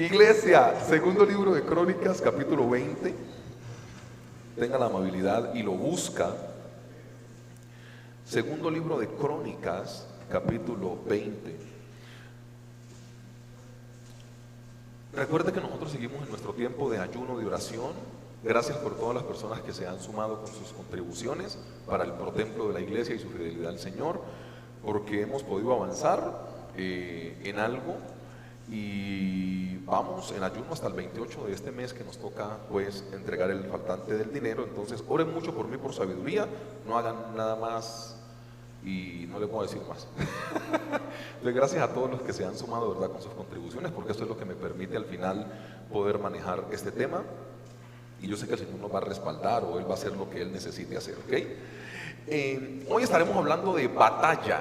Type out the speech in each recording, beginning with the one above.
Iglesia, segundo libro de Crónicas, capítulo 20. Tenga la amabilidad y lo busca. Segundo libro de Crónicas, capítulo 20. Recuerde que nosotros seguimos en nuestro tiempo de ayuno, de oración. Gracias por todas las personas que se han sumado con sus contribuciones para el protemplo de la iglesia y su fidelidad al Señor, porque hemos podido avanzar en algo. Y vamos en ayuno hasta el 28 de este mes, que nos toca pues entregar el faltante del dinero. Entonces oren mucho por mí, por sabiduría, no hagan nada más y no les puedo decir más. Entonces gracias a todos los que se han sumado, ¿verdad?, con sus contribuciones, porque esto es lo que me permite al final poder manejar este tema, y yo sé que el Señor nos va a respaldar, o Él va a hacer lo que Él necesite hacer, ¿ok? Hoy estaremos hablando de batalla,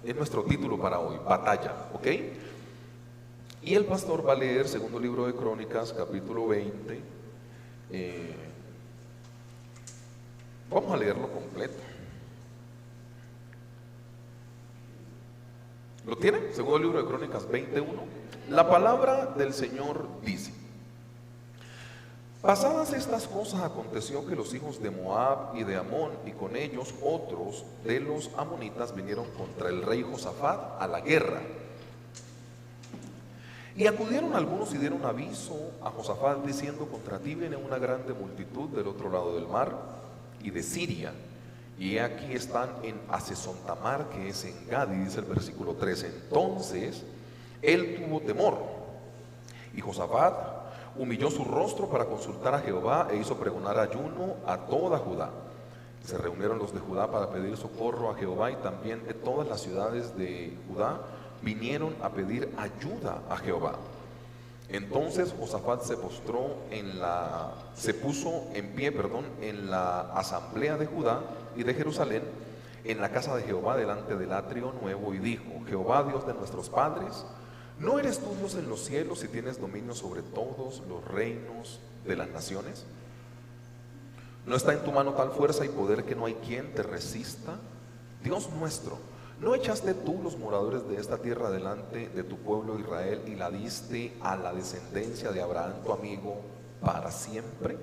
es nuestro título para hoy, batalla, ¿ok? Y el pastor va a leer segundo libro de Crónicas, capítulo 20. Vamos a leerlo completo. ¿Lo tienen? Segundo libro de Crónicas 21. La palabra del Señor dice: pasadas estas cosas, aconteció que los hijos de Moab y de Amón, y con ellos otros de los amonitas, vinieron contra el rey Josafat a la guerra. Y acudieron algunos y dieron aviso a Josafat, diciendo: contra ti viene una grande multitud del otro lado del mar y de Siria, y aquí están en Hasezontamar, que es en Gadi, dice el versículo 13. Entonces él tuvo temor, y Josafat humilló su rostro para consultar a Jehová, e hizo pregonar ayuno a toda Judá. Se reunieron los de Judá para pedir socorro a Jehová, y también de todas las ciudades de Judá vinieron a pedir ayuda a Jehová. Entonces Josafat se puso en pie en la asamblea de Judá y de Jerusalén, en la casa de Jehová, delante del atrio nuevo, y dijo: Jehová, Dios de nuestros padres, ¿no eres tú Dios en los cielos y tienes dominio sobre todos los reinos de las naciones? ¿No está en tu mano tal fuerza y poder que no hay quien te resista? Dios nuestro, ¿no echaste tú los moradores de esta tierra delante de tu pueblo Israel y la diste a la descendencia de Abraham tu amigo para siempre?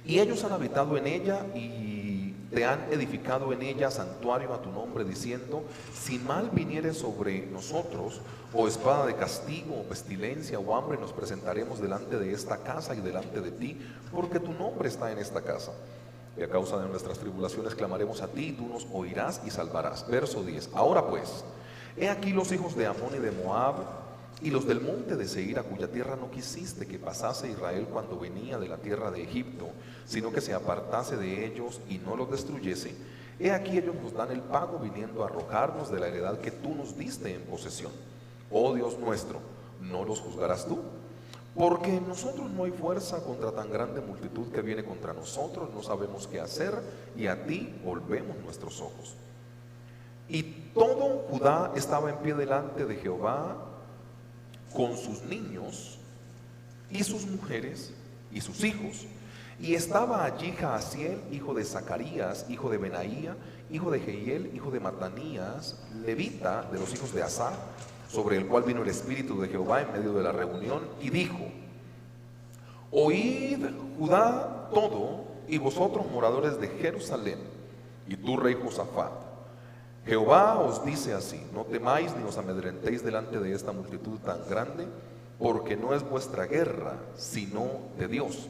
Y ellos han habitado en ella y te han edificado en ella santuario a tu nombre, diciendo: si mal viniere sobre nosotros, o espada de castigo, o pestilencia, o hambre, nos presentaremos delante de esta casa y delante de ti, porque tu nombre está en esta casa. Y a causa de nuestras tribulaciones clamaremos a ti, y tú nos oirás y salvarás. Verso 10. Ahora pues, he aquí los hijos de Amón y de Moab, y los del monte de Seir, a cuya tierra no quisiste que pasase Israel cuando venía de la tierra de Egipto, sino que se apartase de ellos y no los destruyese. He aquí ellos nos dan el pago, viniendo a arrojarnos de la heredad que tú nos diste en posesión. Oh Dios nuestro, ¿no los juzgarás tú? Porque en nosotros no hay fuerza contra tan grande multitud que viene contra nosotros, no sabemos qué hacer, y a ti volvemos nuestros ojos. Y todo Judá estaba en pie delante de Jehová, con sus niños y sus mujeres y sus hijos. Y estaba allí Jaasiel, hijo de Zacarías, hijo de Benaía, hijo de Jehiel, hijo de Matanías, levita de los hijos de Asaf, sobre el cual vino el Espíritu de Jehová en medio de la reunión, y dijo: oíd Judá todo, y vosotros moradores de Jerusalén, y tú rey Josafat, Jehová os dice así: no temáis ni os amedrentéis delante de esta multitud tan grande, porque no es vuestra guerra, sino de Dios.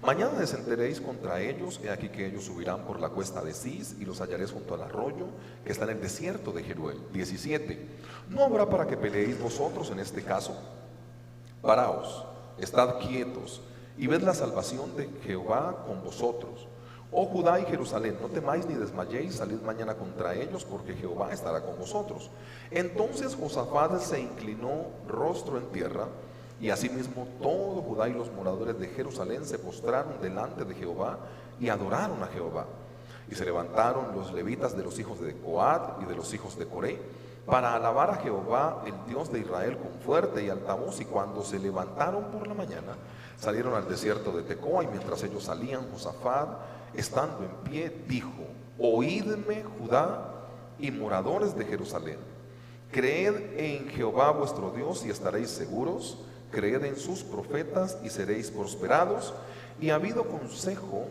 Mañana desenteréis contra ellos, he aquí que ellos subirán por la cuesta de Cis, y los hallaréis junto al arroyo que está en el desierto de Jeruel. 17. No habrá para que peleéis vosotros en este caso. Paraos, estad quietos, y ved la salvación de Jehová con vosotros. Oh Judá y Jerusalén, no temáis ni desmayéis, salid mañana contra ellos, porque Jehová estará con vosotros. Entonces Josafat se inclinó rostro en tierra, y asimismo todo Judá y los moradores de Jerusalén se postraron delante de Jehová y adoraron a Jehová. Y se levantaron los levitas de los hijos de Coat y de los hijos de Coré para alabar a Jehová, el Dios de Israel, con fuerte y alta voz. Y cuando se levantaron por la mañana, salieron al desierto de Tecoa, y mientras ellos salían, Josafat, estando en pie, dijo: oídme Judá y moradores de Jerusalén, creed en Jehová vuestro Dios y estaréis seguros, creed en sus profetas y seréis prosperados. Y habido consejo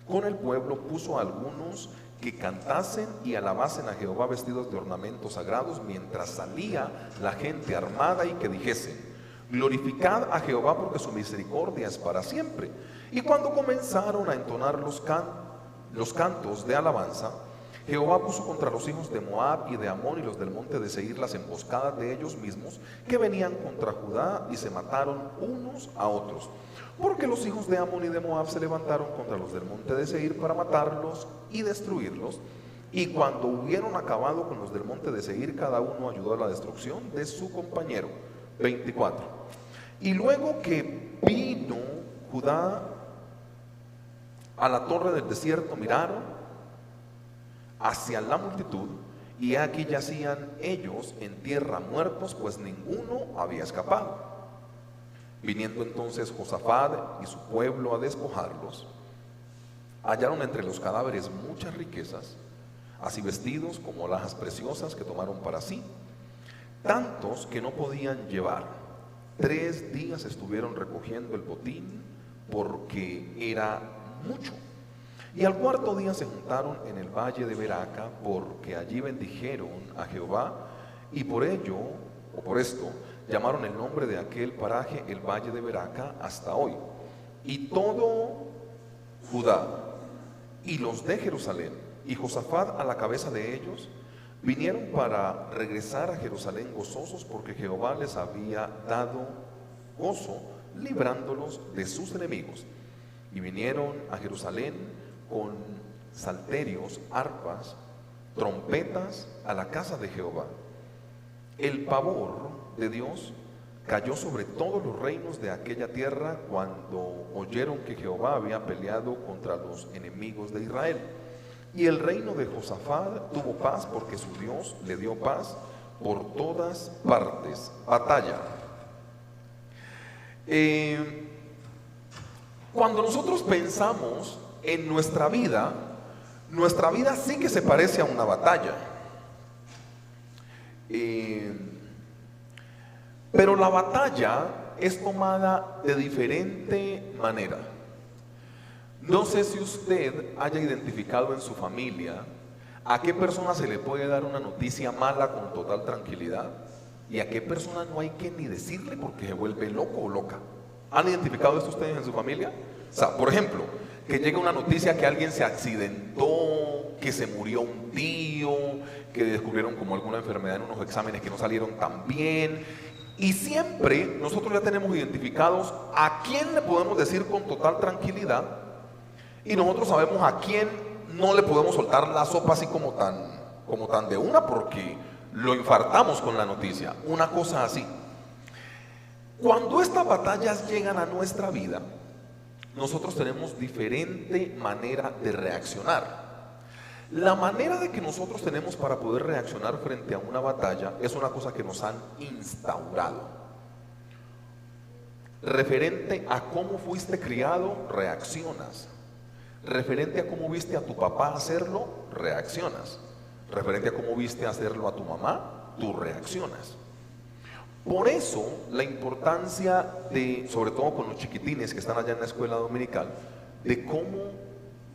con el pueblo, puso a algunos que cantasen y alabasen a Jehová vestidos de ornamentos sagrados, mientras salía la gente armada, y que dijesen: glorificad a Jehová, porque su misericordia es para siempre. Y cuando comenzaron a entonar los cantos de alabanza, Jehová puso contra los hijos de Moab y de Amón y los del monte de Seir las emboscadas de ellos mismos, que venían contra Judá, y se mataron unos a otros. Porque los hijos de Amón y de Moab se levantaron contra los del monte de Seir para matarlos y destruirlos. Y cuando hubieron acabado con los del monte de Seir, cada uno ayudó a la destrucción de su compañero. 24. Y luego que vino Judá a la torre del desierto, miraron hacia la multitud, y aquí yacían ellos en tierra muertos, pues ninguno había escapado. Viniendo entonces Josafat y su pueblo a despojarlos, hallaron entre los cadáveres muchas riquezas, así vestidos como alhajas preciosas que tomaron para sí, tantos que no podían llevar. 3 días estuvieron recogiendo el botín, porque era mucho. Y al 4.º día se juntaron en el valle de Beraca, porque allí bendijeron a Jehová, y por ello, o por esto, llamaron el nombre de aquel paraje el valle de Beraca hasta hoy. Y todo Judá y los de Jerusalén, y Josafat a la cabeza de ellos, vinieron para regresar a Jerusalén gozosos, porque Jehová les había dado gozo, librándolos de sus enemigos. Y vinieron a Jerusalén con salterios, arpas, trompetas a la casa de Jehová. El pavor de Dios cayó sobre todos los reinos de aquella tierra cuando oyeron que Jehová había peleado contra los enemigos de Israel. Y el reino de Josafat tuvo paz, porque su Dios le dio paz por todas partes. Batalla. Cuando nosotros pensamos en nuestra vida sí que se parece a una batalla. Pero la batalla es tomada de diferente manera. No sé si usted haya identificado en su familia a qué persona se le puede dar una noticia mala con total tranquilidad y a qué persona no hay que ni decirle porque se vuelve loco o loca. ¿Han identificado esto ustedes en su familia? O sea, por ejemplo, que llega una noticia que alguien se accidentó, que se murió un tío, que descubrieron como alguna enfermedad en unos exámenes que no salieron tan bien. Y siempre nosotros ya tenemos identificados a quién le podemos decir con total tranquilidad, y nosotros sabemos a quién no le podemos soltar la sopa así como tan de una, porque lo infartamos con la noticia, una cosa así. Cuando estas batallas llegan a nuestra vida, nosotros tenemos diferente manera de reaccionar. La manera de que nosotros tenemos para poder reaccionar frente a una batalla es una cosa que nos han instaurado. Referente a cómo fuiste criado, reaccionas. Referente a cómo viste a tu papá hacerlo, reaccionas. Referente a cómo viste hacerlo a tu mamá, tú reaccionas. Por eso la importancia de, sobre todo con los chiquitines que están allá en la escuela dominical, de cómo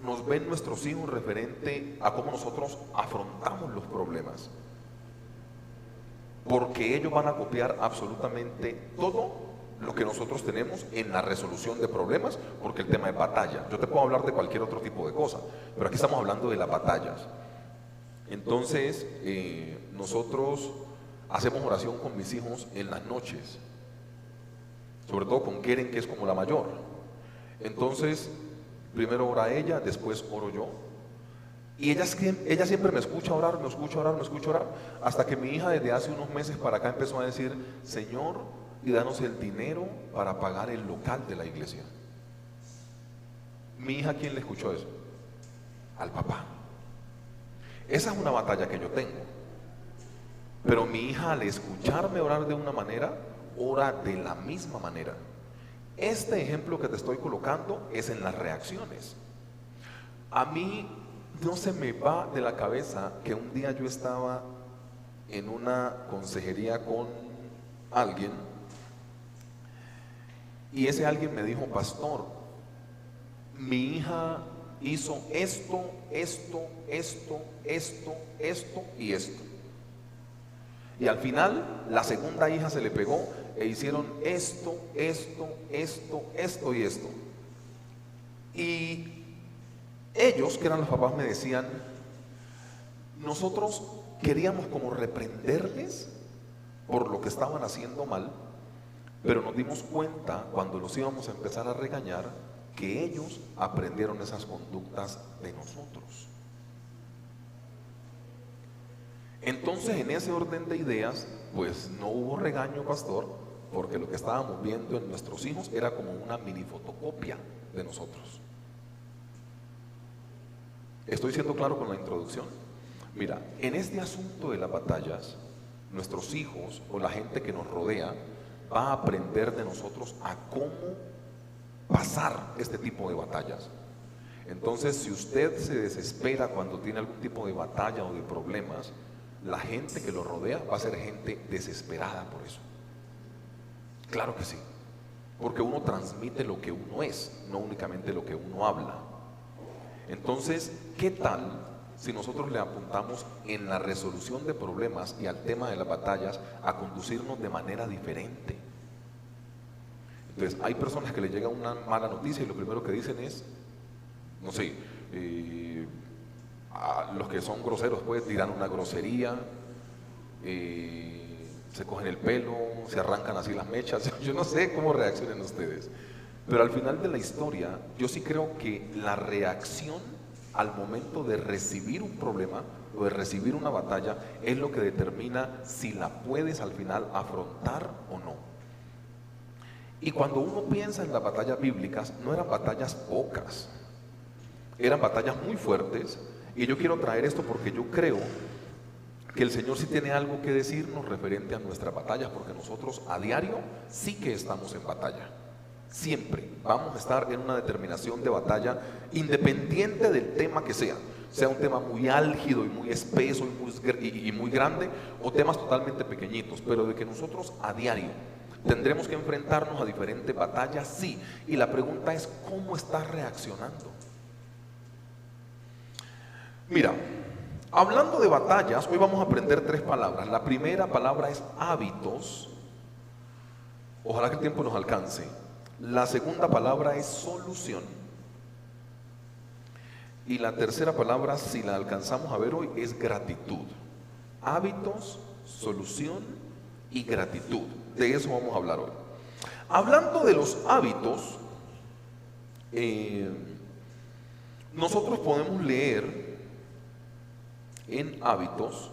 nos ven nuestros hijos referente a cómo nosotros afrontamos los problemas. Porque ellos van a copiar absolutamente todo lo que nosotros tenemos en la resolución de problemas, porque el tema es batalla. Yo te puedo hablar de cualquier otro tipo de cosa, pero aquí estamos hablando de las batallas. Entonces, nosotros hacemos oración con mis hijos en las noches, sobre todo con Keren, que es como la mayor. Entonces, primero ora ella, después oro yo. Y ella siempre me escucha orar, hasta que mi hija desde hace unos meses para acá empezó a decir: Señor, y danos el dinero para pagar el local de la iglesia. Mi hija, ¿quién le escuchó eso? Al papá. Esa es una batalla que yo tengo. Pero mi hija, al escucharme orar de una manera, ora de la misma manera. Este ejemplo que te estoy colocando es en las reacciones. A mí no se me va de la cabeza que un día yo estaba en una consejería con alguien y ese alguien me dijo: pastor, mi hija hizo esto y esto. Y al final la segunda hija se le pegó e hicieron esto y esto. Y ellos, que eran los papás, me decían: nosotros queríamos como reprenderles por lo que estaban haciendo mal, pero nos dimos cuenta cuando los íbamos a empezar a regañar que ellos aprendieron esas conductas de nosotros. Entonces, en ese orden de ideas, pues no hubo regaño, pastor, porque lo que estábamos viendo en nuestros hijos era como una mini fotocopia de nosotros. ¿Estoy siendo claro con la introducción? Mira, en este asunto de las batallas, nuestros hijos o la gente que nos rodea va a aprender de nosotros a cómo pasar este tipo de batallas. Entonces, si usted se desespera cuando tiene algún tipo de batalla o de problemas, la gente que lo rodea va a ser gente desesperada por eso. Claro que sí, porque uno transmite lo que uno es, no únicamente lo que uno habla. Entonces, ¿qué tal si nosotros le apuntamos en la resolución de problemas y al tema de las batallas a conducirnos de manera diferente? Entonces, hay personas que les llega una mala noticia y lo primero que dicen es, no sé, a los que son groseros pues tiran una grosería, se cogen el pelo, se arrancan así las mechas. Yo no sé cómo reaccionen ustedes, pero al final de la historia yo sí creo que la reacción al momento de recibir un problema o de recibir una batalla es lo que determina si la puedes al final afrontar o no. Y cuando uno piensa en las batallas bíblicas, no eran batallas pocas, eran batallas muy fuertes. Y yo quiero traer esto porque yo creo que el Señor sí tiene algo que decirnos referente a nuestras batallas, porque nosotros a diario sí que estamos en batalla. Siempre vamos a estar en una determinación de batalla, independiente del tema que sea un tema muy álgido y muy espeso y muy grande, o temas totalmente pequeñitos, pero de que nosotros a diario tendremos que enfrentarnos a diferentes batallas, sí. Y la pregunta es, ¿cómo estás reaccionando? Mira, hablando de batallas, hoy vamos a aprender 3 palabras. La primera palabra es hábitos. Ojalá que el tiempo nos alcance. La segunda palabra es solución. Y la tercera palabra, si la alcanzamos a ver hoy, es gratitud. Hábitos, solución y gratitud. De eso vamos a hablar hoy. Hablando de los hábitos, nosotros podemos leer en hábitos.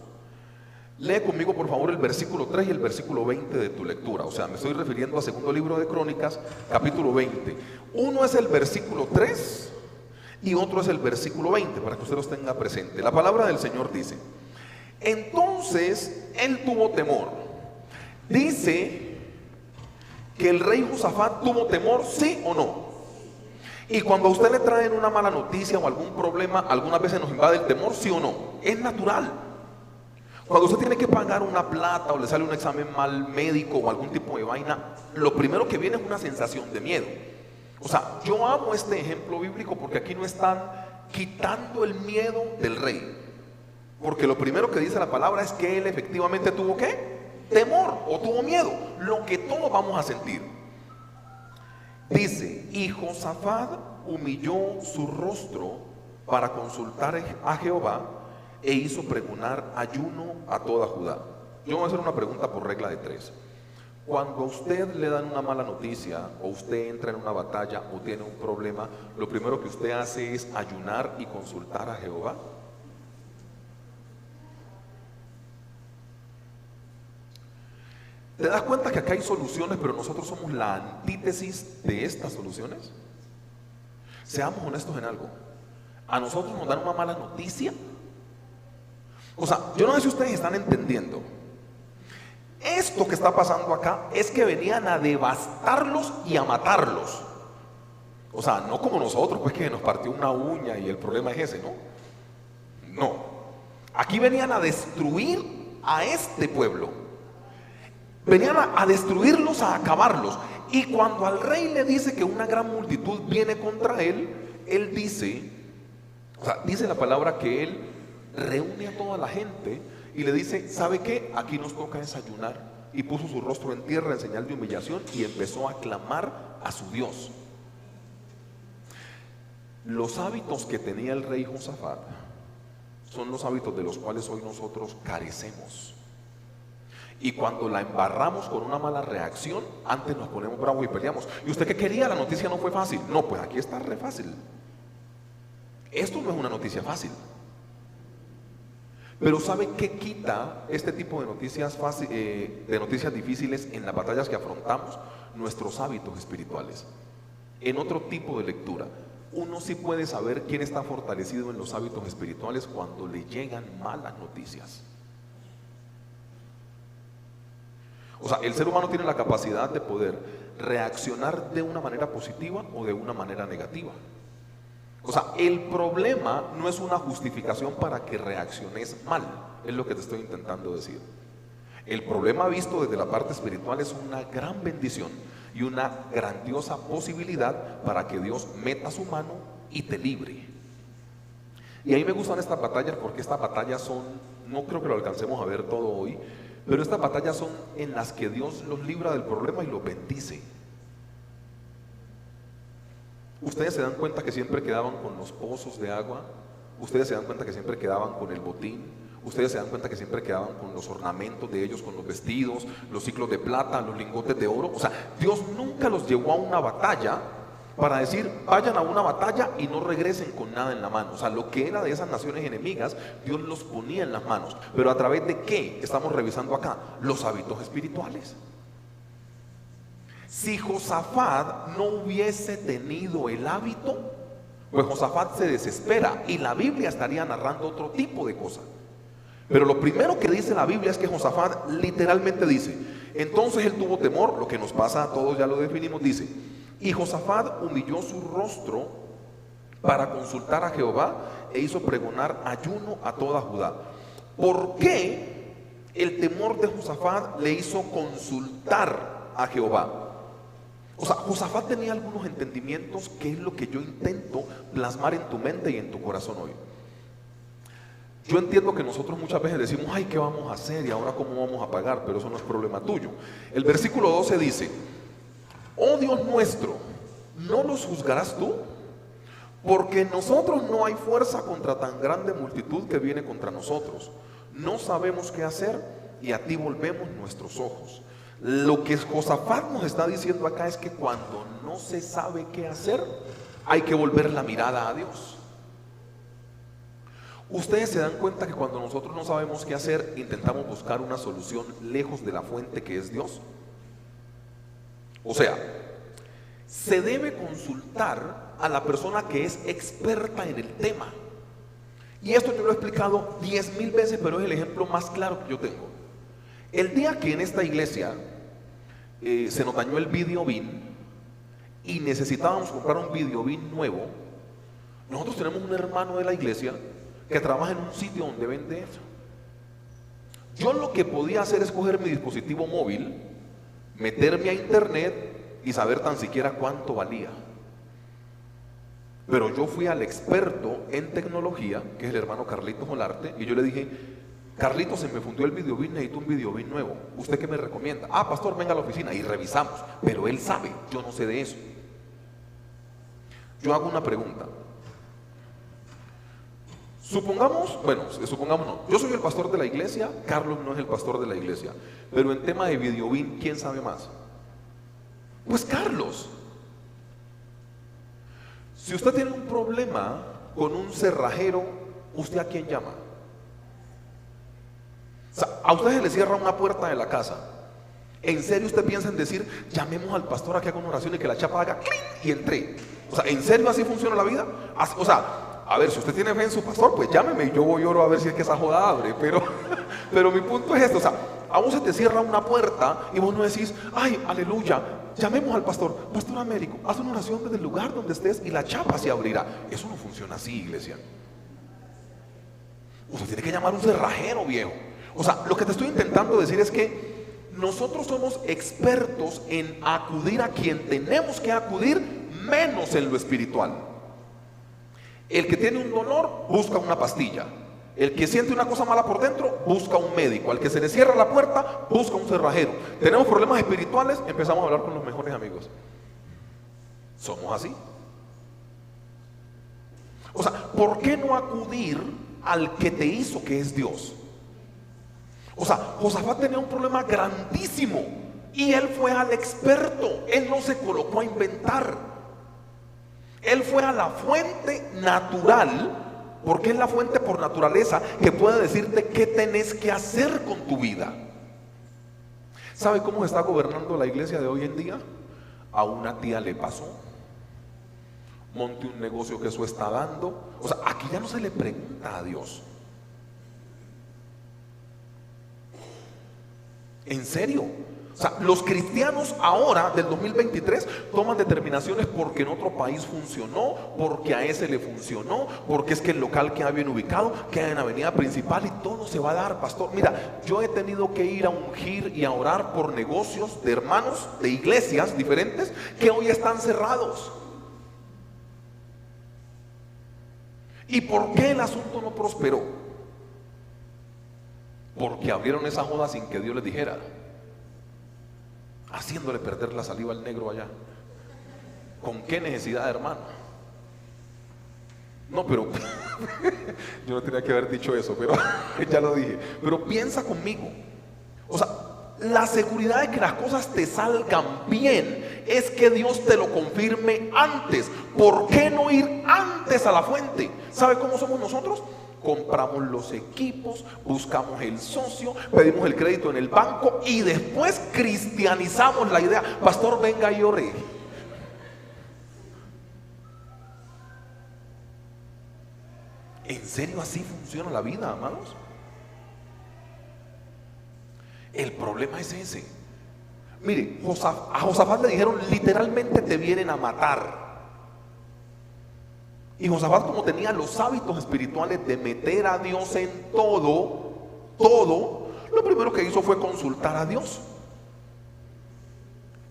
Lee conmigo por favor el versículo 3 y el versículo 20 de tu lectura. O sea, me estoy refiriendo a segundo libro de Crónicas, capítulo 20. Uno es el versículo 3 y otro es el versículo 20, para que usted los tenga presente. La palabra del Señor dice: entonces él tuvo temor. Dice que el rey Josafat tuvo temor, ¿sí o no? Y cuando a usted le traen una mala noticia o algún problema, algunas veces nos invade el temor, ¿sí o no? Es natural. Cuando usted tiene que pagar una plata o le sale un examen mal médico o algún tipo de vaina, lo primero que viene es una sensación de miedo. O sea, yo amo este ejemplo bíblico porque aquí no están quitando el miedo del rey. Porque lo primero que dice la palabra es que él efectivamente tuvo ¿qué? Temor o tuvo miedo, lo que todos vamos a sentir. Dice: y Josafat humilló su rostro para consultar a Jehová e hizo pregonar ayuno a toda Judá. Yo voy a hacer una pregunta por regla de 3. Cuando a usted le dan una mala noticia o usted entra en una batalla o tiene un problema, lo primero que usted hace es ayunar y consultar a Jehová. ¿Te das cuenta que acá hay soluciones, pero nosotros somos la antítesis de estas soluciones? Seamos honestos en algo. A nosotros nos dan una mala noticia. O sea, yo no sé si ustedes están entendiendo. Esto que está pasando acá es que venían a devastarlos y a matarlos. O sea, no como nosotros, pues que nos partió una uña y el problema es ese, ¿no? No. Aquí venían a destruir a este pueblo. Venían a destruirlos, a acabarlos. Y cuando al rey le dice que una gran multitud viene contra él, él dice, dice la palabra que él reúne a toda la gente y le dice, ¿sabe qué? Aquí nos toca desayunar. Y puso su rostro en tierra en señal de humillación y empezó a clamar a su Dios. Los hábitos que tenía el rey Josafat son los hábitos de los cuales hoy nosotros carecemos. Y cuando la embarramos con una mala reacción, antes nos ponemos bravos y peleamos. ¿Y usted qué quería? La noticia no fue fácil. No, pues aquí está re fácil. Esto no es una noticia fácil. Pero ¿sabe qué quita este tipo de noticias de noticias difíciles en las batallas que afrontamos? Nuestros hábitos espirituales. En otro tipo de lectura, uno sí puede saber quién está fortalecido en los hábitos espirituales cuando le llegan malas noticias. O sea, el ser humano tiene la capacidad de poder reaccionar de una manera positiva o de una manera negativa. O sea, el problema no es una justificación para que reacciones mal, es lo que te estoy intentando decir. El problema visto desde la parte espiritual es una gran bendición y una grandiosa posibilidad para que Dios meta su mano y te libre. Y a mí me gustan estas batallas porque estas batallas son, no creo que lo alcancemos a ver todo hoy, pero estas batallas son en las que Dios los libra del problema y los bendice. Ustedes se dan cuenta que siempre quedaban con los pozos de agua, ustedes se dan cuenta que siempre quedaban con el botín, ustedes se dan cuenta que siempre quedaban con los ornamentos de ellos, con los vestidos, los ciclos de plata, los lingotes de oro. O sea, Dios nunca los llevó a una batalla para decir, vayan a una batalla y no regresen con nada en la mano. O sea, lo que era de esas naciones enemigas, Dios los ponía en las manos. Pero ¿a través de qué estamos revisando acá? Los hábitos espirituales. Si Josafat no hubiese tenido el hábito, pues Josafat se desespera y la Biblia estaría narrando otro tipo de cosas. Pero lo primero que dice la Biblia es que Josafat literalmente dice, entonces él tuvo temor, lo que nos pasa a todos ya lo definimos, dice, y Josafat humilló su rostro para consultar a Jehová e hizo pregonar ayuno a toda Judá. ¿Por qué el temor de Josafat le hizo consultar a Jehová? O sea, Josafat tenía algunos entendimientos que es lo que yo intento plasmar en tu mente y en tu corazón hoy. Yo entiendo que nosotros muchas veces decimos, ay, ¿qué vamos a hacer? Y ahora ¿cómo vamos a pagar? Pero eso no es problema tuyo. El versículo 12 dice, oh Dios nuestro, ¿no los juzgarás tú? Porque en nosotros no hay fuerza contra tan grande multitud que viene contra nosotros. No sabemos qué hacer y a ti volvemos nuestros ojos. Lo que Josafat nos está diciendo acá es que cuando no se sabe qué hacer, hay que volver la mirada a Dios. Ustedes se dan cuenta que cuando nosotros no sabemos qué hacer, intentamos buscar una solución lejos de la fuente que es Dios. O sea, se debe consultar a la persona que es experta en el tema. Y esto yo lo he explicado 10,000 veces, pero es el ejemplo más claro que yo tengo. El día que en esta iglesia se nos dañó el videobin y necesitábamos comprar un videobin nuevo, nosotros tenemos un hermano de la iglesia que trabaja en un sitio donde vende eso. Yo lo que podía hacer es coger mi dispositivo móvil, meterme a internet y saber tan siquiera cuánto valía. Pero yo fui al experto en tecnología, que es el hermano Carlitos Olarte, y yo le dije, Carlitos, se me fundió el videobin, necesito un videobin nuevo. ¿Usted qué me recomienda? Ah, pastor, venga a la oficina y revisamos. Pero él sabe, yo no sé de eso. Yo hago una pregunta. Supongamos no. Yo soy el pastor de la iglesia, Carlos no es el pastor de la iglesia. Pero en tema de videobin, ¿quién sabe más? Pues Carlos. Si usted tiene un problema con un cerrajero, ¿usted a quién llama? O sea, a ustedes le cierra una puerta de la casa. ¿En serio usted piensa en decir, llamemos al pastor a que haga una oración y que la chapa haga ¡clin! Y entre? O sea, ¿en serio así funciona la vida? O sea, a ver, si usted tiene fe en su pastor, pues llámeme y yo voy y oro a ver si es que esa joda abre. Pero mi punto es esto, o sea, a vos se te cierra una puerta y vos no decís, ay, aleluya, llamemos al pastor, Pastor Américo, haz una oración desde el lugar donde estés y la chapa se abrirá. Eso no funciona así, iglesia. Usted tiene que llamar a un cerrajero, viejo. O sea, lo que te estoy intentando decir es que nosotros somos expertos en acudir a quien tenemos que acudir, menos en lo espiritual. El que tiene un dolor busca una pastilla. El que siente una cosa mala por dentro busca un médico. Al que se le cierra la puerta busca un cerrajero. Tenemos problemas espirituales, empezamos a hablar con los mejores amigos. Somos así. O sea, ¿por qué no acudir al que te hizo, que es Dios? O sea, Josafat tenía un problema grandísimo y él fue al experto. Él no se colocó a inventar. Él fue a la fuente natural, porque es la fuente por naturaleza que puede decirte qué tenés que hacer con tu vida. ¿Sabe cómo se está gobernando la iglesia de hoy en día? A una tía le pasó. Monte un negocio que eso está dando. O sea, aquí ya no se le pregunta a Dios. ¿En serio? O sea, los cristianos ahora del 2023 toman determinaciones porque en otro país funcionó, porque a ese le funcionó, porque es que el local queda bien ubicado, queda en avenida principal y todo se va a dar, pastor. Mira, yo he tenido que ir a ungir y a orar por negocios de hermanos, de iglesias diferentes que hoy están cerrados. ¿Y por qué el asunto no prosperó? Porque abrieron esa joda sin que Dios les dijera, haciéndole perder la saliva al negro allá. ¿Con qué necesidad, hermano? No, pero yo no tenía que haber dicho eso, pero ya lo dije. Pero piensa conmigo. O sea, la seguridad de que las cosas te salgan bien es que Dios te lo confirme antes. ¿Por qué no ir antes a la fuente? ¿Sabe cómo somos nosotros? Compramos los equipos, buscamos el socio, pedimos el crédito en el banco y después cristianizamos la idea. Pastor, venga y ore. ¿En serio así funciona la vida, amados? El problema es ese. Mire, a Josafat le dijeron literalmente te vienen a matar. Y Josafat, como tenía los hábitos espirituales de meter a Dios en todo, lo primero que hizo fue consultar a Dios.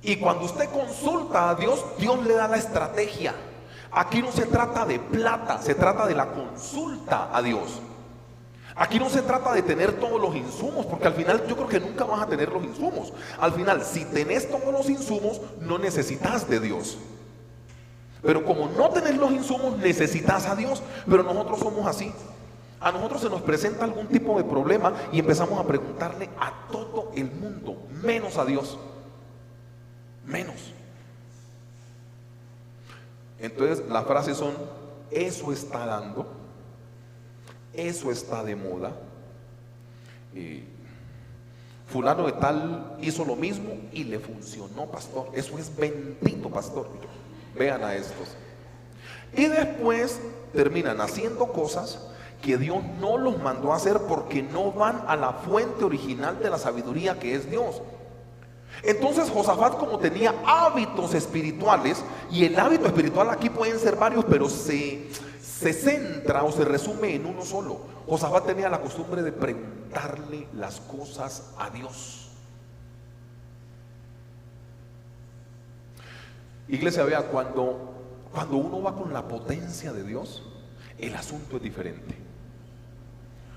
Y cuando usted consulta a Dios, Dios le da la estrategia. Aquí no se trata de plata, se trata de la consulta a Dios. Aquí no se trata de tener todos los insumos, porque al final yo creo que nunca vas a tener los insumos. Al final, si tenés todos los insumos, no necesitas de Dios. Pero como no tenés los insumos, necesitas a Dios. Pero nosotros somos así. A nosotros se nos presenta algún tipo de problema y empezamos a preguntarle a todo el mundo, menos a Dios. Menos. Entonces las frases son: eso está dando, eso está de moda, fulano de tal hizo lo mismo y le funcionó, pastor. Eso es bendito, pastor. Vean a estos. Y después terminan haciendo cosas que Dios no los mandó a hacer porque no van a la fuente original de la sabiduría, que es Dios. Entonces Josafat, como tenía hábitos espirituales, y el hábito espiritual aquí pueden ser varios, pero se centra o se resume en uno solo. Josafat tenía la costumbre de preguntarle las cosas a Dios. Iglesia, vea, cuando uno va con la potencia de Dios, el asunto es diferente.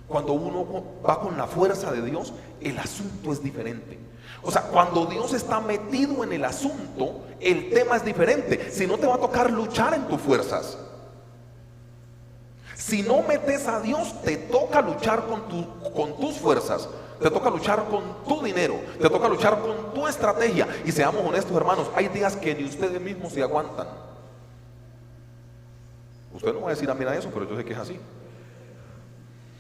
Cuando uno va con la fuerza de Dios, el asunto es diferente. O sea, cuando Dios está metido en el asunto, el tema es diferente. Si no, te va a tocar luchar en tus fuerzas. Si no metes a Dios, te toca luchar con tus fuerzas. Te toca luchar con tu dinero, te toca luchar con tu estrategia. Y seamos honestos, hermanos, hay días que ni ustedes mismos se aguantan. Usted no va a decir amén a eso, pero yo sé que es así.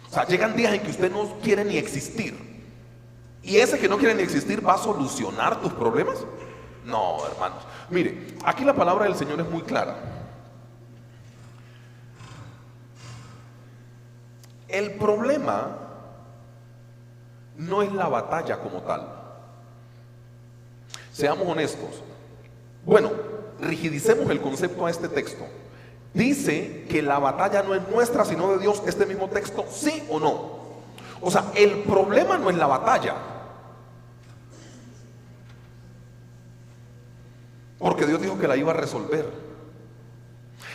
O sea, llegan días en que usted no quiere ni existir. ¿Y ese que no quiere ni existir va a solucionar tus problemas? No, hermanos. Mire, aquí la palabra del Señor es muy clara. El problema no es la batalla como tal. Seamos honestos. Bueno, rigidicemos el concepto a este texto. Dice que la batalla no es nuestra sino de Dios, este mismo texto, ¿sí o no? O sea, el problema no es la batalla, porque Dios dijo que la iba a resolver.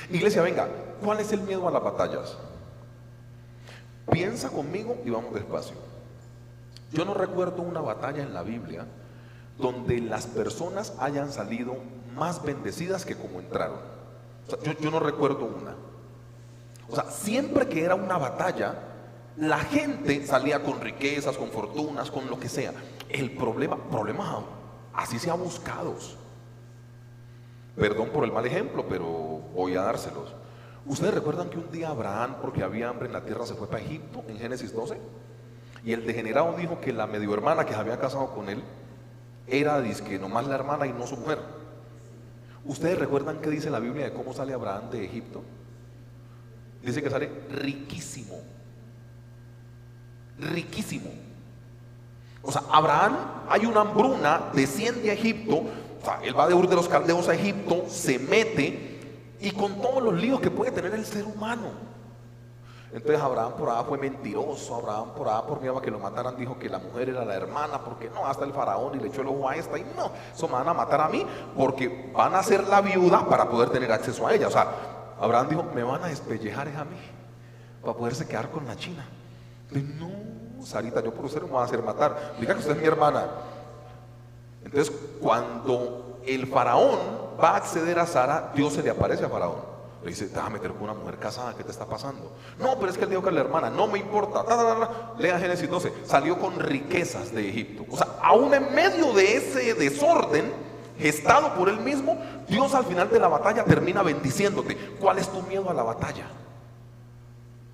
Iglesia, venga, ¿cuál es el miedo a las batallas? Piensa conmigo y vamos despacio. Yo no recuerdo una batalla en la Biblia donde las personas hayan salido más bendecidas que como entraron. O sea, yo no recuerdo una. O sea, siempre que era una batalla, la gente salía con riquezas, con fortunas, con lo que sea. El problemas así sea buscados. Perdón por el mal ejemplo, pero voy a dárselos. ¿Ustedes recuerdan que un día Abraham, porque había hambre en la tierra, se fue para Egipto en Génesis 12? Y el degenerado dijo que la medio hermana que se había casado con él era dizque nomás la hermana y no su mujer. ¿Ustedes recuerdan qué dice la Biblia de cómo sale Abraham de Egipto? Dice que sale riquísimo. Riquísimo. O sea, Abraham, hay una hambruna, desciende a Egipto. O sea, él va de Ur de los Caldeos a Egipto, se mete y con todos los líos que puede tener el ser humano. Entonces Abraham por allá fue mentiroso, Abraham por allá por miedo a que lo mataran dijo que la mujer era la hermana, porque no, hasta el faraón y le echó el ojo a esta y no, eso me van a matar a mí porque van a ser la viuda para poder tener acceso a ella. O sea, Abraham dijo, me van a despellejar a mí para poderse quedar con la china. Entonces, no, Sarita, yo por usted no me voy a hacer matar, diga que usted es mi hermana. Entonces cuando el faraón va a acceder a Sara, Dios se le aparece a faraón. Le dice, te vas a meter con una mujer casada, ¿qué te está pasando? No, pero es que él dijo que es la hermana, no me importa. Lea Génesis 12, salió con riquezas de Egipto. O sea, aún en medio de ese desorden gestado por él mismo, Dios al final de la batalla termina bendiciéndote. ¿Cuál es tu miedo a la batalla?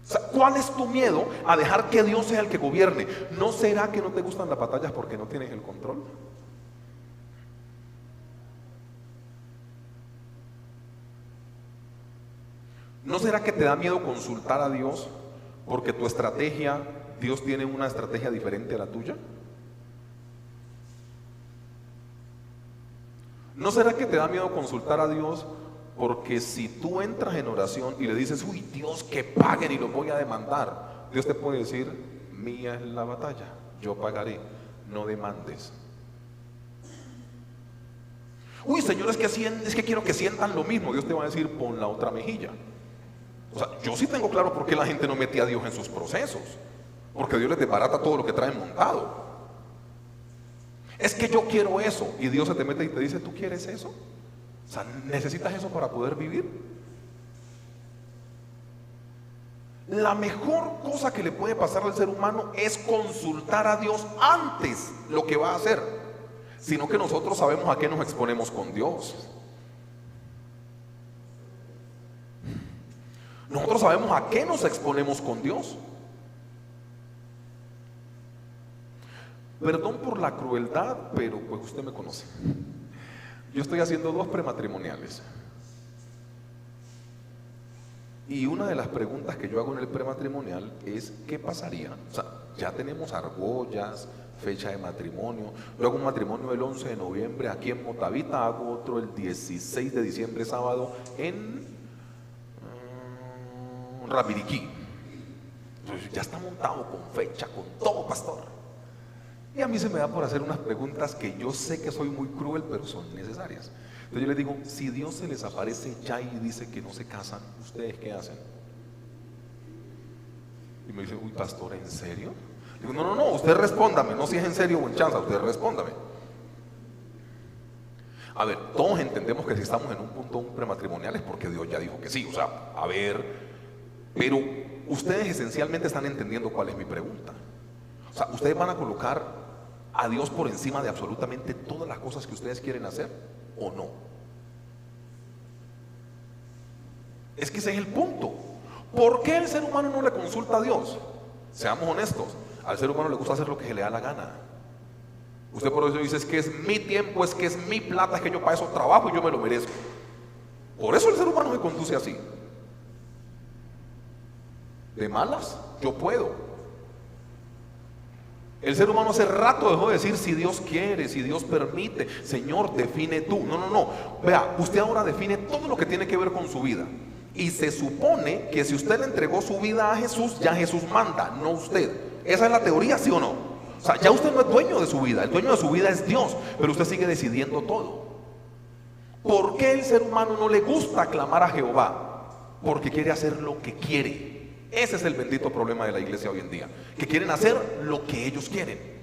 O sea, ¿cuál es tu miedo a dejar que Dios sea el que gobierne? ¿No será que no te gustan las batallas porque no tienes el control? ¿No será que te da miedo consultar a Dios porque tu estrategia, Dios tiene una estrategia diferente a la tuya? ¿No será que te da miedo consultar a Dios porque si tú entras en oración y le dices, uy Dios, que paguen y los voy a demandar, Dios te puede decir, mía es la batalla, yo pagaré, no demandes? Uy Señor, es que quiero que sientan lo mismo. Dios te va a decir, pon la otra mejilla. O sea, yo sí tengo claro por qué la gente no mete a Dios en sus procesos, porque Dios les desbarata todo lo que traen montado. Es que yo quiero eso, y Dios se te mete y te dice, ¿tú quieres eso? O sea, ¿necesitas eso para poder vivir? La mejor cosa que le puede pasar al ser humano es consultar a Dios antes lo que va a hacer, sino que nosotros sabemos a qué nos exponemos con Dios. Nosotros sabemos a qué nos exponemos con Dios. Perdón por la crueldad, pero pues usted me conoce. Yo estoy haciendo 2 prematrimoniales. Y una de las preguntas que yo hago en el prematrimonial es, ¿qué pasaría? O sea, ya tenemos argollas, fecha de matrimonio. Yo hago un matrimonio el 11 de noviembre aquí en Motavita, hago otro el 16 de diciembre, sábado, en Rapiriquí. Entonces ya está montado con fecha, con todo, pastor. Y a mí se me da por hacer unas preguntas que yo sé que soy muy cruel, pero son necesarias. Entonces yo les digo, si Dios se les aparece ya y dice que no se casan, ¿ustedes qué hacen? Y me dicen, uy pastor, ¿en serio? Digo, no, usted respóndame, no si es en serio o en chanza, usted respóndame. A ver, todos entendemos que si estamos en un punto prematrimonial es porque Dios ya dijo que sí. O sea, a ver, pero ustedes esencialmente están entendiendo cuál es mi pregunta. O sea, ¿ustedes van a colocar a Dios por encima de absolutamente todas las cosas que ustedes quieren hacer o no? Es que ese es el punto. ¿Por qué el ser humano no le consulta a Dios? Seamos honestos, al ser humano le gusta hacer lo que se le da la gana. Usted por eso dice, es que es mi tiempo, es que es mi plata, es que yo para eso trabajo y yo me lo merezco. Por eso el ser humano se conduce así. De malas, yo puedo. El ser humano hace rato dejó de decir si Dios quiere, si Dios permite. Señor, define tú. No. Vea, usted ahora define todo lo que tiene que ver con su vida. Y se supone que si usted le entregó su vida a Jesús, ya Jesús manda, no usted. Esa es la teoría, ¿sí o no? O sea, ya usted no es dueño de su vida, el dueño de su vida es Dios, pero usted sigue decidiendo todo. ¿Por qué el ser humano no le gusta clamar a Jehová? Porque quiere hacer lo que quiere. Ese es el bendito problema de la iglesia hoy en día, que quieren hacer lo que ellos quieren.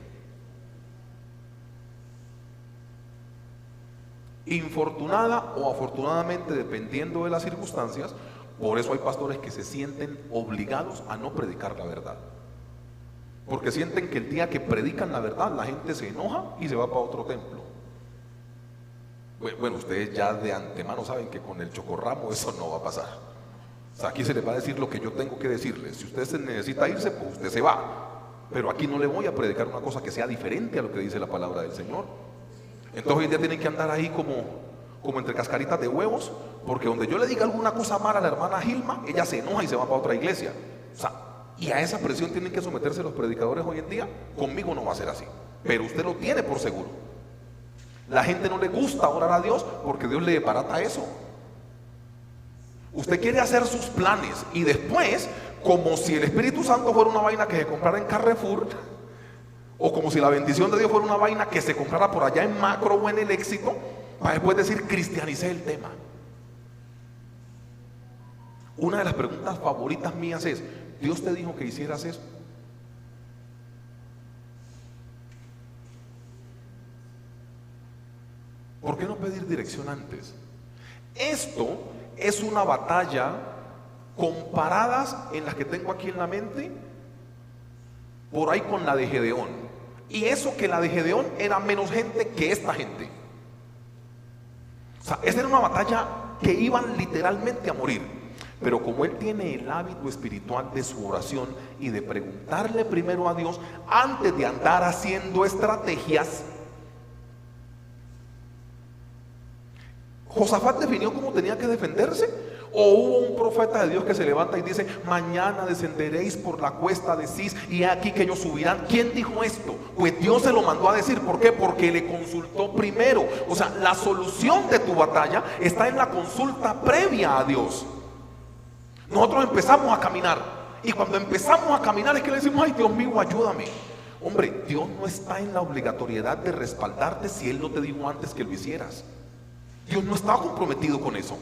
Infortunada o afortunadamente, dependiendo de las circunstancias, por eso hay pastores que se sienten obligados a no predicar la verdad, porque sienten que el día que predican la verdad la gente se enoja y se va para otro templo. Bueno, ustedes ya de antemano saben que con el chocorramo eso no va a pasar. O sea, aquí se les va a decir lo que yo tengo que decirles. Si usted se necesita irse, pues usted se va. Pero aquí no le voy a predicar una cosa que sea diferente a lo que dice la palabra del Señor. Entonces hoy en día tienen que andar ahí como entre cascaritas de huevos, porque donde yo le diga alguna cosa mala a la hermana Gilma, ella se enoja y se va para otra iglesia. O sea, y a esa presión tienen que someterse los predicadores hoy en día. Conmigo no va a ser así, pero usted lo tiene por seguro. La gente no le gusta orar a Dios porque Dios le deparata eso. Usted quiere hacer sus planes y después, como si el Espíritu Santo fuera una vaina que se comprara en Carrefour, o como si la bendición de Dios fuera una vaina que se comprara por allá en Macro o en El Éxito, para después decir cristianicé el tema. Una de las preguntas favoritas mías es: ¿Dios te dijo que hicieras eso? ¿Por qué no pedir dirección antes? Esto es una batalla comparadas en las que tengo aquí en la mente, por ahí con la de Gedeón. Y eso que la de Gedeón era menos gente que esta gente. O sea, esa era una batalla que iban literalmente a morir. Pero como él tiene el hábito espiritual de su oración y de preguntarle primero a Dios antes de andar haciendo estrategias, Josafat definió cómo tenía que defenderse. ¿O hubo un profeta de Dios que se levanta y dice: mañana descenderéis por la cuesta de Cis y he aquí que ellos subirán? ¿Quién dijo esto? Pues Dios se lo mandó a decir. ¿Por qué? Porque le consultó primero. O sea, la solución de tu batalla está en la consulta previa a Dios. Nosotros empezamos a caminar, y cuando empezamos a caminar es que le decimos: ay, Dios mío, ayúdame. Hombre, Dios no está en la obligatoriedad de respaldarte si Él no te dijo antes que lo hicieras. Dios no está comprometido con eso.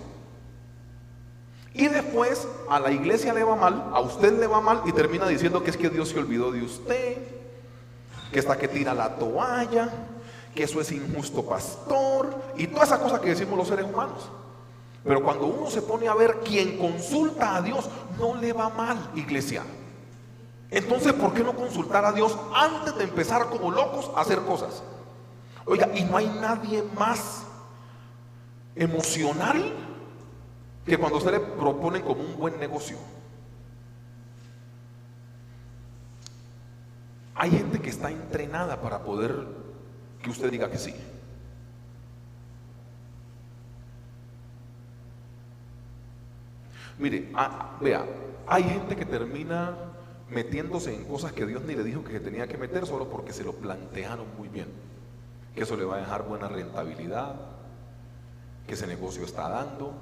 Y después a la iglesia le va mal, a usted le va mal, y termina diciendo que es que Dios se olvidó de usted, que está que tira la toalla, que eso es injusto pastor, y toda esa cosa que decimos los seres humanos. Pero cuando uno se pone a ver, quien consulta a Dios no le va mal, iglesia. Entonces, ¿por qué no consultar a Dios antes de empezar como locos a hacer cosas? Oiga, y no hay nadie más emocional que cuando usted le propone como un buen negocio. Hay gente que está entrenada para poder que usted diga que sí. Mire, vea, hay gente que termina metiéndose en cosas que Dios ni le dijo que se tenía que meter, solo porque se lo plantearon muy bien, que eso le va a dejar buena rentabilidad, que ese negocio está dando,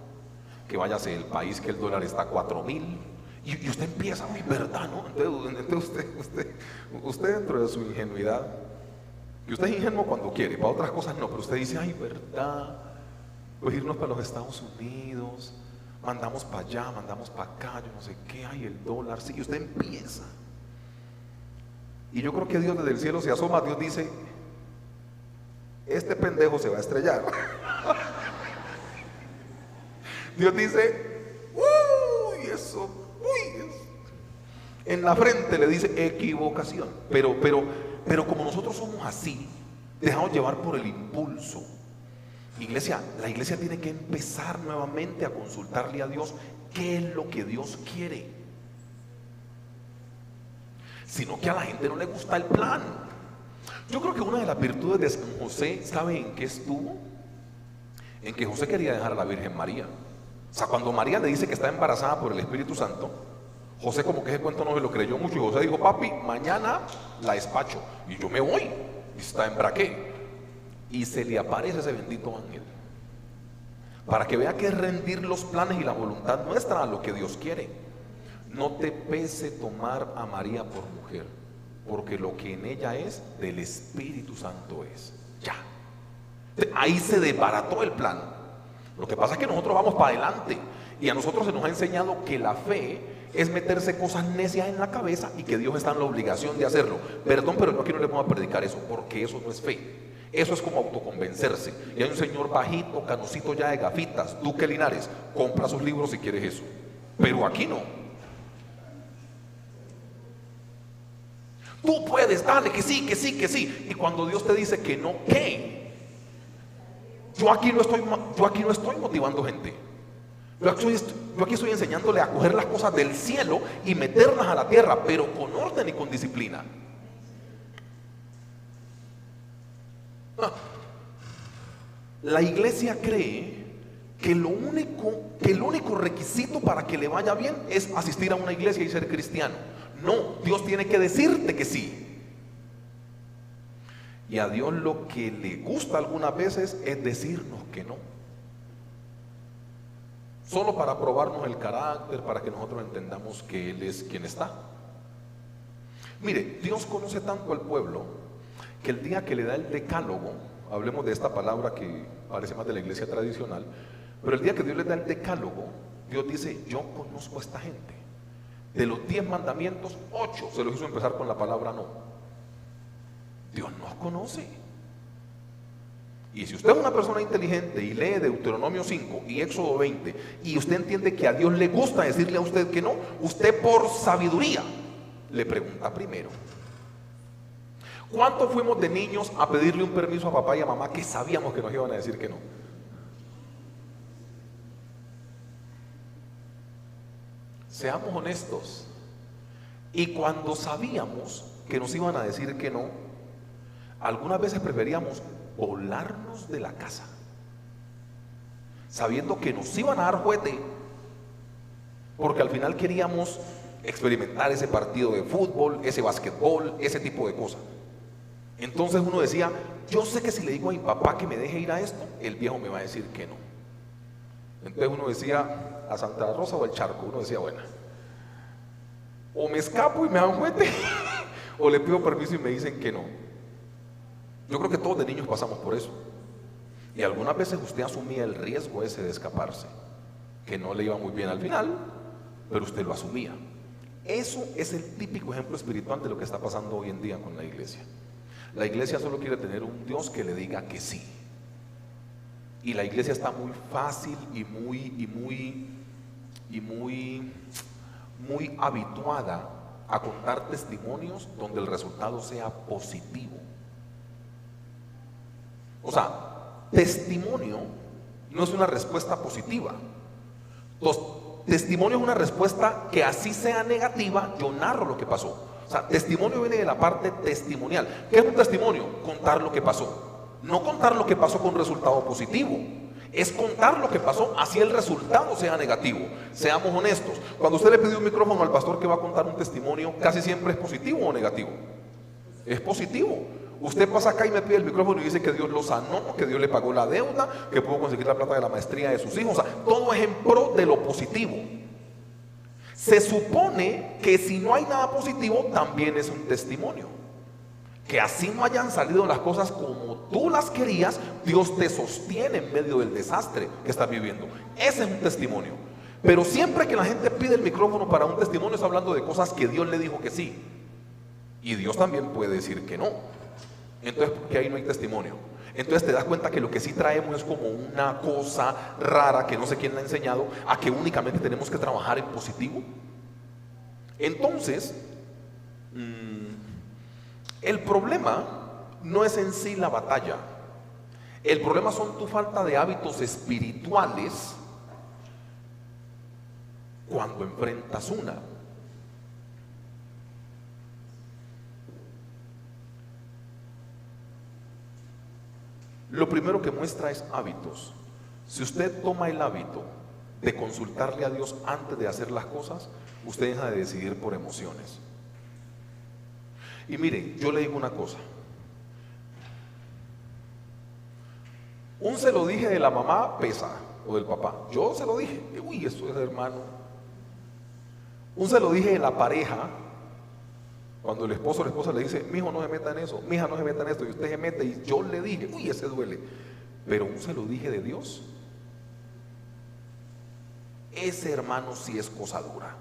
que váyase del país que el dólar está a 4.000, y usted empieza: ay, verdad, ¿no? Entonces usted dentro de su ingenuidad, y usted es ingenuo cuando quiere, para otras cosas no, pero usted dice: ay, verdad, pues irnos para los Estados Unidos, mandamos para allá, mandamos para acá, yo no sé qué, ay, el dólar, sí, y usted empieza. Y yo creo que Dios desde el cielo se asoma, Dios dice: este pendejo se va a estrellar. Dios dice: uy, eso, en la frente le dice: equivocación. Pero como nosotros somos así, dejamos llevar por el impulso. Iglesia, la iglesia tiene que empezar nuevamente a consultarle a Dios qué es lo que Dios quiere. Sino que a la gente no le gusta el plan. Yo creo que una de las virtudes de San José, ¿sabe en qué estuvo? En que José quería dejar a la Virgen María. O sea, cuando María le dice que está embarazada por el Espíritu Santo, José como que ese cuento no se lo creyó mucho, y José dijo: papi, mañana la despacho y yo me voy. Y está en braqué. Y se le aparece ese bendito ángel, para que vea que es rendir los planes y la voluntad nuestra a lo que Dios quiere. No te pese tomar a María por mujer. porque lo que en ella es del Espíritu Santo es. Ya. Ahí se desbarató el plan. Lo que pasa es que nosotros vamos para adelante y a nosotros se nos ha enseñado que la fe es meterse cosas necias en la cabeza y que Dios está en la obligación de hacerlo. Perdón, pero yo aquí no le vamos a predicar eso, porque eso no es fe. Eso es como autoconvencerse. Y hay un señor bajito, canosito ya de gafitas, Duque Linares, compra sus libros si quieres eso. Pero aquí no. Tú puedes, dale, que sí, que sí, que sí. Y cuando Dios te dice que no, ¿qué? Yo aquí no estoy motivando gente. Yo aquí estoy enseñándole a coger las cosas del cielo y meterlas a la tierra, pero con orden y con disciplina. La iglesia cree que el único requisito para que le vaya bien es asistir a una iglesia y ser cristiano. No, Dios tiene que decirte que sí. Y a Dios lo que le gusta algunas veces es decirnos que no. Solo para probarnos el carácter, para que nosotros entendamos que Él es quien está. Mire, Dios conoce tanto al pueblo que el día que le da el decálogo, hablemos de esta palabra que parece más de la iglesia tradicional, pero el día que Dios le da el decálogo, Dios dice: yo conozco a esta gente. De los 10 mandamientos, 8 se los hizo empezar con la palabra no. Dios nos conoce. Y si usted es una persona inteligente y lee Deuteronomio 5 y Éxodo 20 y usted entiende que a Dios le gusta decirle a usted que no, usted por sabiduría le pregunta primero. ¿Cuántos fuimos de niños a pedirle un permiso a papá y a mamá que sabíamos que nos iban a decir que no? Seamos honestos. Y cuando sabíamos que nos iban a decir que no, algunas veces preferíamos volarnos de la casa, sabiendo que nos iban a dar juguete, porque al final queríamos experimentar ese partido de fútbol, ese basquetbol, ese tipo de cosas. Entonces uno decía: yo sé que si le digo a mi papá que me deje ir a esto, el viejo me va a decir que no. Entonces uno decía: a Santa Rosa o al Charco. Uno decía: bueno, o me escapo y me dan juguete o le pido permiso y me dicen que no. Yo creo que todos de niños pasamos por eso. Y algunas veces usted asumía el riesgo ese de escaparse, que no le iba muy bien al final, pero usted lo asumía. Eso es el típico ejemplo espiritual de lo que está pasando hoy en día con la iglesia. La iglesia solo quiere tener un Dios que le diga que sí. Y la iglesia está muy fácil y muy habituada a contar testimonios donde el resultado sea positivo. O sea, testimonio no es una respuesta positiva. Testimonio es una respuesta que, así sea negativa, yo narro lo que pasó. O sea, testimonio viene de la parte testimonial. ¿Qué es un testimonio? Contar lo que pasó. No contar lo que pasó con resultado positivo. Es contar lo que pasó así el resultado sea negativo. Seamos honestos. Cuando usted le pide un micrófono al pastor que va a contar un testimonio, casi siempre es positivo o negativo. Es positivo. Usted pasa acá y me pide el micrófono y dice que Dios lo sanó, que Dios le pagó la deuda, que pudo conseguir la plata de la maestría de sus hijos. O sea, todo es en pro de lo positivo. Se supone que si no hay nada positivo, también es un testimonio. Que así no hayan salido las cosas como tú las querías, Dios te sostiene en medio del desastre que estás viviendo. Ese es un testimonio. Pero siempre que la gente pide el micrófono para un testimonio, está hablando de cosas que Dios le dijo que sí. Y Dios también puede decir que no. Entonces, ¿por qué ahí no hay testimonio? Entonces te das cuenta que lo que sí traemos es como una cosa rara que no sé quién la ha enseñado, a que únicamente tenemos que trabajar en positivo. Entonces, el problema no es en sí la batalla. El problema son tu falta de hábitos espirituales cuando enfrentas una. Lo primero que muestra es hábitos. Si usted toma el hábito de consultarle a Dios antes de hacer las cosas, usted deja de decidir por emociones. Y mire, yo le digo una cosa. Un se lo dije de la mamá pesa, o del papá. Yo se lo dije. Uy, eso es hermano. Un se lo dije de la pareja. Cuando el esposo o la esposa le dice, mi hijo no se meta en eso, mi hija no se meta en esto, y usted se mete y yo le dije, uy, ese duele. Pero aún se lo dije de Dios. Ese hermano sí es cosa dura.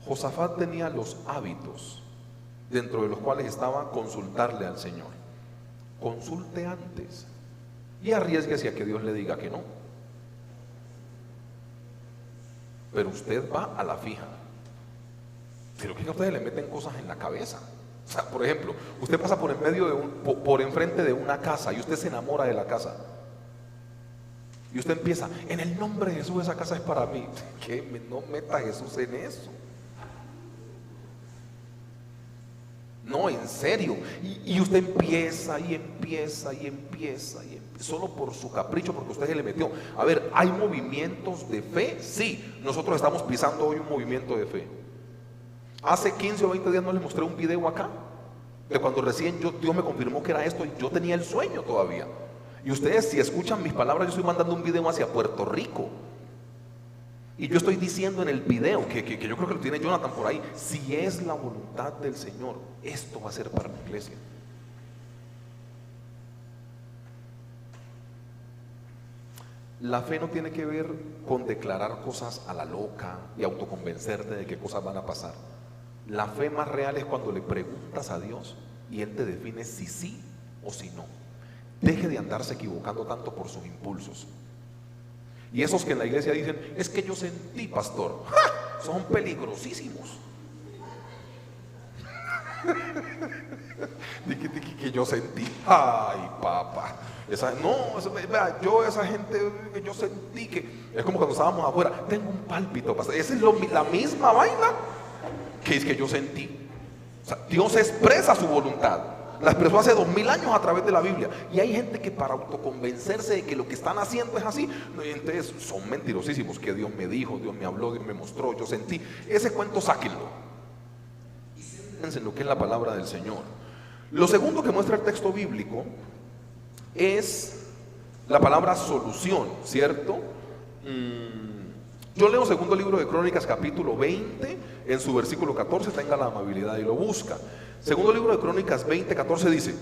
Josafat tenía los hábitos dentro de los cuales estaba consultarle al Señor. Consulte antes y arriésguese a que Dios le diga que no. Pero usted va a la fija. Pero que a ustedes le meten cosas en la cabeza. O sea, por ejemplo, usted pasa por en medio de por enfrente de una casa y usted se enamora de la casa. Y usted empieza, en el nombre de Jesús, esa casa es para mí. Que no meta a Jesús en eso. No, en serio. Y usted empieza y empieza y empieza y empieza, solo por su capricho, porque usted se le metió. A ver, ¿hay movimientos de fe? Sí, nosotros estamos pisando hoy un movimiento de fe. Hace 15 o 20 días no les mostré un video acá, de cuando recién Dios me confirmó que era esto y yo tenía el sueño todavía. Y ustedes, si escuchan mis palabras, yo estoy mandando un video hacia Puerto Rico. Y yo estoy diciendo en el video, que yo creo que lo tiene Jonathan por ahí, si es la voluntad del Señor, esto va a ser para la iglesia. La fe no tiene que ver con declarar cosas a la loca y autoconvencerte de qué cosas van a pasar. La fe más real es cuando le preguntas a Dios y Él te define si sí o si no. Deje de andarse equivocando tanto por sus impulsos. Y esos que en la iglesia dicen, es que yo sentí, pastor, ¡ja! Son peligrosísimos. Que yo sentí, ay papá, yo esa gente que yo sentí, que es como cuando estábamos afuera, tengo un pálpito, pastor. Esa es la misma vaina que es que yo sentí. O sea, Dios expresa su voluntad. La expresó hace 2000 años a través de la Biblia. Y hay gente que para autoconvencerse de que lo que están haciendo es así, entonces son mentirosísimos, que Dios me dijo, Dios me habló, Dios me mostró, yo sentí. Ese cuento sáquenlo y céntrense en lo que es la palabra del Señor. Lo segundo que muestra el texto bíblico es la palabra solución, ¿cierto? Yo leo segundo libro de Crónicas, capítulo 20, en su versículo 14, tenga la amabilidad y lo busca. Segundo libro de Crónicas 20, 14 dice: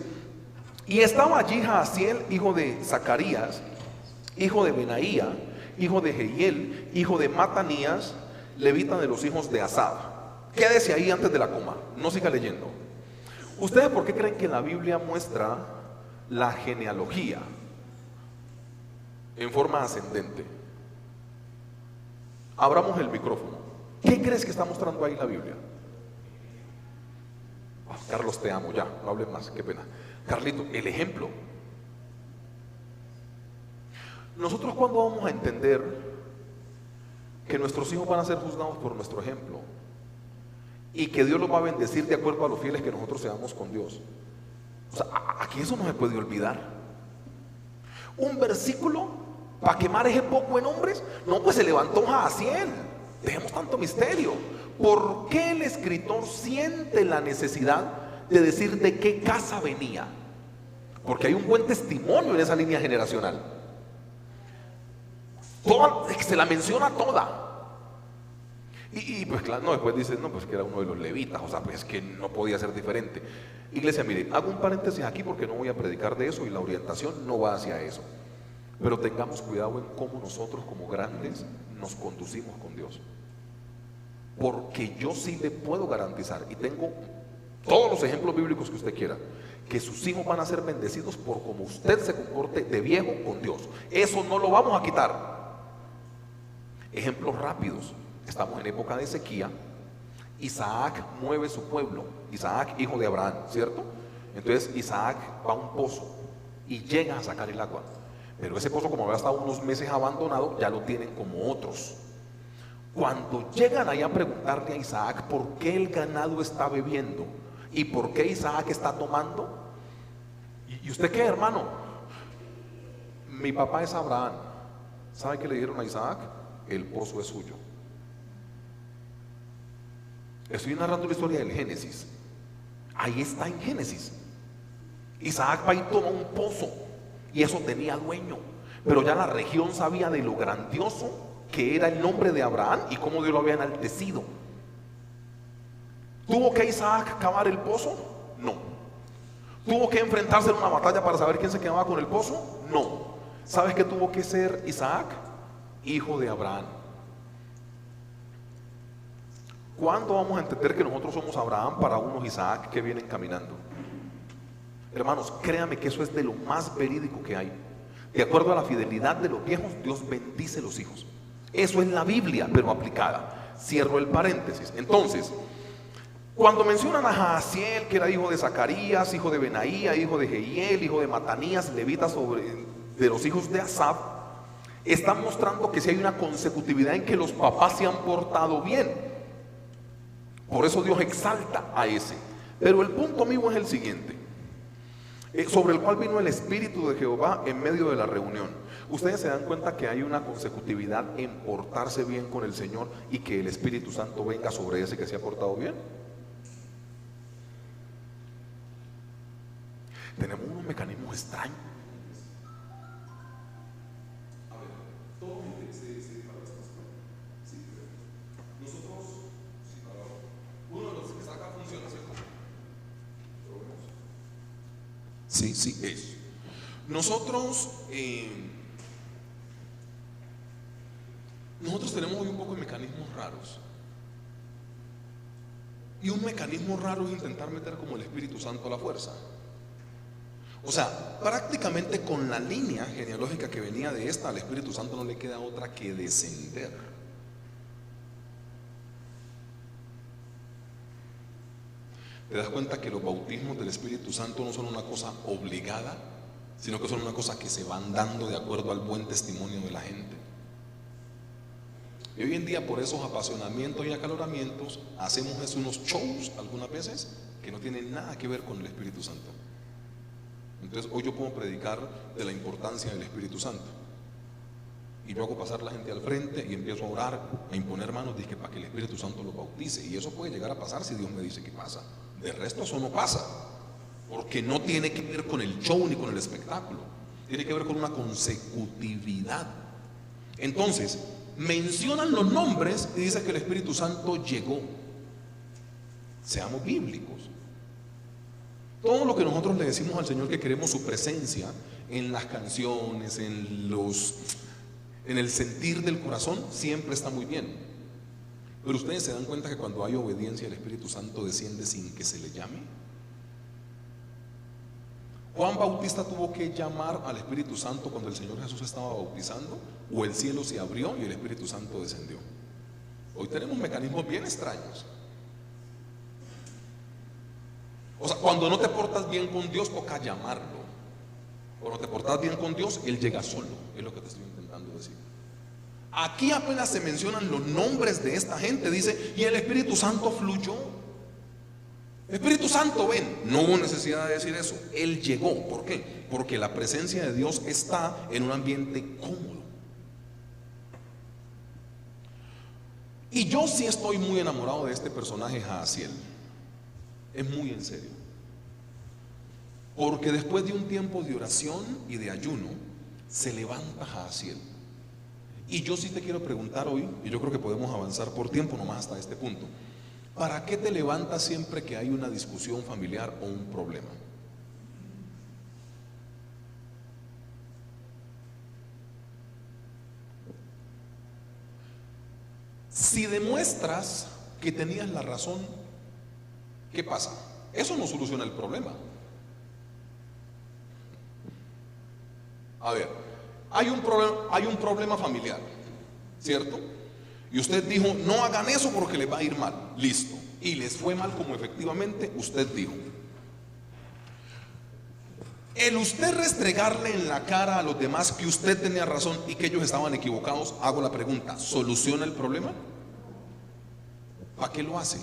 y estaba allí Jaasiel, hijo de Zacarías, hijo de Benaía, hijo de Jehiel, hijo de Matanías, levita de los hijos de Asaf. Quédese ahí antes de la coma, no siga leyendo. ¿Ustedes por qué creen que la Biblia muestra la genealogía en forma ascendente? Abramos el micrófono. ¿Qué crees que está mostrando ahí la Biblia? Carlos, te amo, ya, no hables más, qué pena. Carlito, el ejemplo. Nosotros, ¿cuándo vamos a entender que nuestros hijos van a ser juzgados por nuestro ejemplo y que Dios los va a bendecir de acuerdo a los fieles que nosotros seamos con Dios? O sea, aquí eso no se puede olvidar. Un versículo para quemar ese poco en hombres. No, pues se levantó Jaasiel. Dejemos tanto misterio. ¿Por qué el escritor siente la necesidad de decir de qué casa venía? Porque hay un buen testimonio en esa línea generacional. Se la menciona toda. Y pues claro, no, después dice, no, pues que era uno de los levitas, o sea, pues que no podía ser diferente. Iglesia, mire, hago un paréntesis aquí porque no voy a predicar de eso y la orientación no va hacia eso. Pero tengamos cuidado en cómo nosotros como grandes nos conducimos con Dios. Porque yo sí le puedo garantizar, y tengo todos los ejemplos bíblicos que usted quiera, que sus hijos van a ser bendecidos por cómo usted se comporte de viejo con Dios. Eso no lo vamos a quitar. Ejemplos rápidos. Estamos en época de sequía. Isaac mueve su pueblo. Isaac, hijo de Abraham, ¿cierto? Entonces Isaac va a un pozo y llega a sacar el agua. Pero ese pozo, como había estado unos meses abandonado, ya lo tienen como otros. Cuando llegan ahí a preguntarle a Isaac por qué el ganado está bebiendo y por qué Isaac está tomando, ¿y usted qué, hermano? Mi papá es Abraham. ¿Sabe qué le dijeron a Isaac? El pozo es suyo. Estoy narrando la historia del Génesis. Ahí está en Génesis. Isaac va y toma un pozo y eso tenía dueño, pero ya la región sabía de lo grandioso que era el nombre de Abraham y cómo Dios lo había enaltecido. ¿Tuvo que Isaac cavar el pozo? No. ¿Tuvo que enfrentarse en una batalla para saber quién se quedaba con el pozo? No. ¿Sabes qué tuvo que ser Isaac? Hijo de Abraham. ¿Cuándo vamos a entender que nosotros somos Abraham para unos Isaac que vienen caminando? Hermanos, créanme que eso es de lo más verídico que hay. De acuerdo a la fidelidad de los viejos, Dios bendice los hijos. Eso es la Biblia, pero aplicada. Cierro el paréntesis. Entonces, cuando mencionan a Jaasiel, que era hijo de Zacarías, hijo de Benaía, hijo de Jehiel, hijo de Matanías, levita de los hijos de Asaf, están mostrando que si hay una consecutividad en que los papás se han portado bien. Por eso Dios exalta a ese. Pero el punto mío es el siguiente, sobre el cual vino el Espíritu de Jehová en medio de la reunión. Ustedes se dan cuenta que hay una consecutividad en portarse bien con el Señor y que el Espíritu Santo venga sobre ese que se ha portado bien. Tenemos unos mecanismos extraños. A ver, todo se para estas cosas. Sí, nosotros, sí, uno de los que saca funciona, ¿cierto? Sí, sí, es. Nosotros tenemos hoy un poco de mecanismos raros. Y un mecanismo raro es intentar meter como el Espíritu Santo a la fuerza. O sea, prácticamente con la línea genealógica que venía de esta, al Espíritu Santo no le queda otra que descender. ¿Te das cuenta que los bautismos del Espíritu Santo no son una cosa obligada, sino que son una cosa que se van dando de acuerdo al buen testimonio de la gente? Y hoy en día, por esos apasionamientos y acaloramientos, hacemos unos shows algunas veces que no tienen nada que ver con el Espíritu Santo. Entonces hoy yo puedo predicar de la importancia del Espíritu Santo y yo hago pasar la gente al frente y empiezo a orar, a imponer manos, dije, para que el Espíritu Santo los bautice, y eso puede llegar a pasar si Dios me dice que pasa. De resto eso no pasa, porque no tiene que ver con el show ni con el espectáculo, tiene que ver con una consecutividad. Entonces mencionan los nombres y dice que el Espíritu Santo llegó. Seamos bíblicos. Todo lo que nosotros le decimos al Señor que queremos su presencia en las canciones, en el sentir del corazón, siempre está muy bien. Pero ustedes se dan cuenta que cuando hay obediencia, el Espíritu Santo desciende sin que se le llame. Juan Bautista tuvo que llamar al Espíritu Santo cuando el Señor Jesús estaba bautizando, o el cielo se abrió y el Espíritu Santo descendió. Hoy tenemos mecanismos bien extraños. O sea, cuando no te portas bien con Dios, toca llamarlo. Cuando te portas bien con Dios, Él llega solo. Es lo que te estoy intentando decir. Aquí apenas se mencionan los nombres de esta gente. Dice, y el Espíritu Santo fluyó. Espíritu Santo, ven. No hubo necesidad de decir eso. Él llegó. ¿Por qué? Porque la presencia de Dios está en un ambiente cómodo. Y yo sí estoy muy enamorado de este personaje, Jaasiel. Es muy en serio, porque después de un tiempo de oración y de ayuno, se levanta Jaasiel. Y yo sí te quiero preguntar hoy, y yo creo que podemos avanzar por tiempo nomás hasta este punto: ¿para qué te levantas siempre que hay una discusión familiar o un problema? Si demuestras que tenías la razón, ¿qué pasa? Eso no soluciona el problema. A ver, hay un problema familiar, ¿cierto? Y usted dijo, no hagan eso porque les va a ir mal. Listo. Y les fue mal como efectivamente usted dijo. El usted restregarle en la cara a los demás que usted tenía razón y que ellos estaban equivocados, hago la pregunta, ¿soluciona el problema? ¿Para qué lo hace?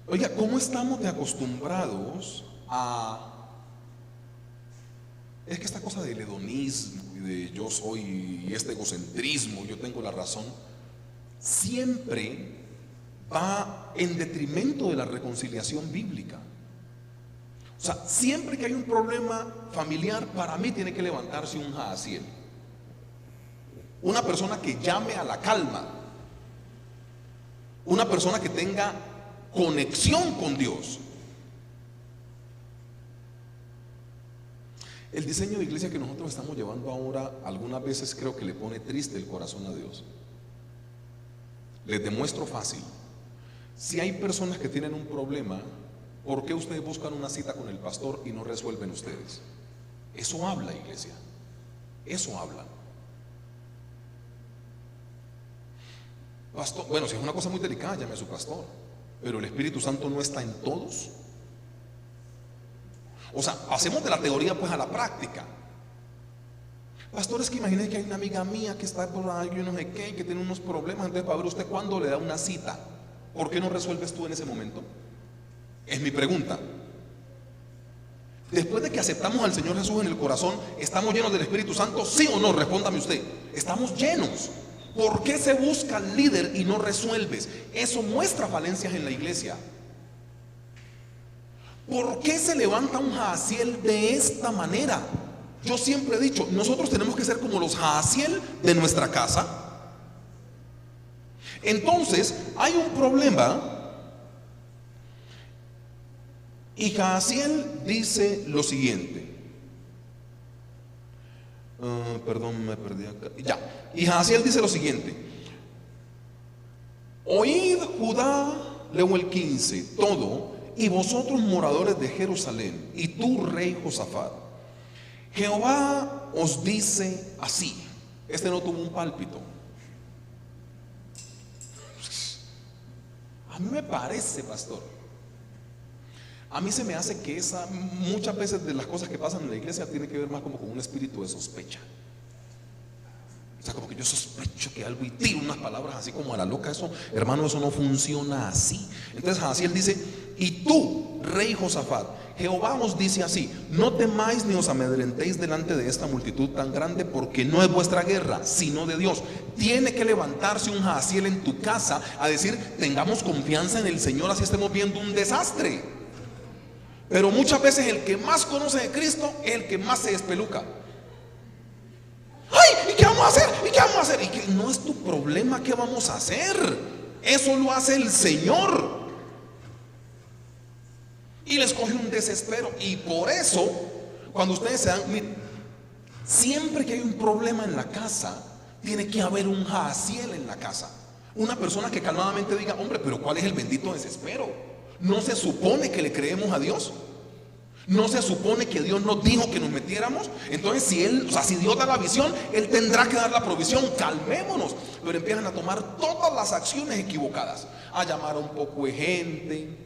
Oiga, ¿cómo estamos de acostumbrados a... Es que esta cosa del hedonismo y de yo soy y este egocentrismo, yo tengo la razón, siempre va en detrimento de la reconciliación bíblica. O sea, siempre que hay un problema familiar, para mí tiene que levantarse un Jaasiel. una persona que llame a la calma, una persona que tenga conexión con Dios. El diseño de iglesia que nosotros estamos llevando ahora, algunas veces creo que le pone triste el corazón a Dios. Les demuestro fácil. Si hay personas que tienen un problema, ¿por qué ustedes buscan una cita con el pastor y no resuelven ustedes? Eso habla, iglesia. Eso habla. Pastor, bueno, si es una cosa muy delicada, llame a su pastor. Pero el Espíritu Santo no está en todos. O sea, pasemos de la teoría pues a la práctica. Pastor, es que imagínese que hay una amiga mía que está por ahí, no sé qué, que tiene unos problemas. Entonces, para ver usted cuándo le da una cita, ¿por qué no resuelves tú en ese momento? Es mi pregunta. Después de que aceptamos al Señor Jesús en el corazón, ¿estamos llenos del Espíritu Santo? ¿Sí o no? Respóndame usted. Estamos llenos. ¿Por qué se busca al líder y no resuelves? Eso muestra falencias en la iglesia. ¿Por qué se levanta un Jahaziel de esta manera? Yo siempre he dicho, nosotros tenemos que ser como los Jahaziel de nuestra casa. Entonces, hay un problema y Jahaziel dice lo siguiente. Perdón, me perdí acá. Ya. Y Jahaziel dice lo siguiente: oíd, Judá, leo el 15, todo, y vosotros moradores de Jerusalén, y tú, rey Josafat, Jehová os dice así. Este no tuvo un pálpito. A mí me parece, pastor, a mí se me hace que muchas veces de las cosas que pasan en la iglesia tiene que ver más como con un espíritu de sospecha. O sea, como que yo sospecho que algo y tiro unas palabras así como a la loca. Eso, hermano, eso no funciona así. Entonces así él dice: y tú, rey Josafat, Jehová os dice así: no temáis ni os amedrentéis delante de esta multitud tan grande, porque no es vuestra guerra, sino de Dios. Tiene que levantarse un Jahaziel en tu casa a decir: tengamos confianza en el Señor, así estemos viendo un desastre. Pero muchas veces el que más conoce de Cristo es el que más se despeluca. ¡Ay! ¿Y qué vamos a hacer? ¿Y qué vamos a hacer? ¿Y qué? No es tu problema qué vamos a hacer. Eso lo hace el Señor. Y les coge un desespero. Y por eso, cuando ustedes se dan, miren, siempre que hay un problema en la casa, tiene que haber un Jahaziel en la casa. Una persona que calmadamente diga: hombre, pero ¿cuál es el bendito desespero? ¿No se supone que le creemos a Dios? ¿No se supone que Dios nos dijo que nos metiéramos? Entonces si Dios da la visión, Él tendrá que dar la provisión. Calmémonos. Pero empiezan a tomar todas las acciones equivocadas, a llamar a un poco de gente,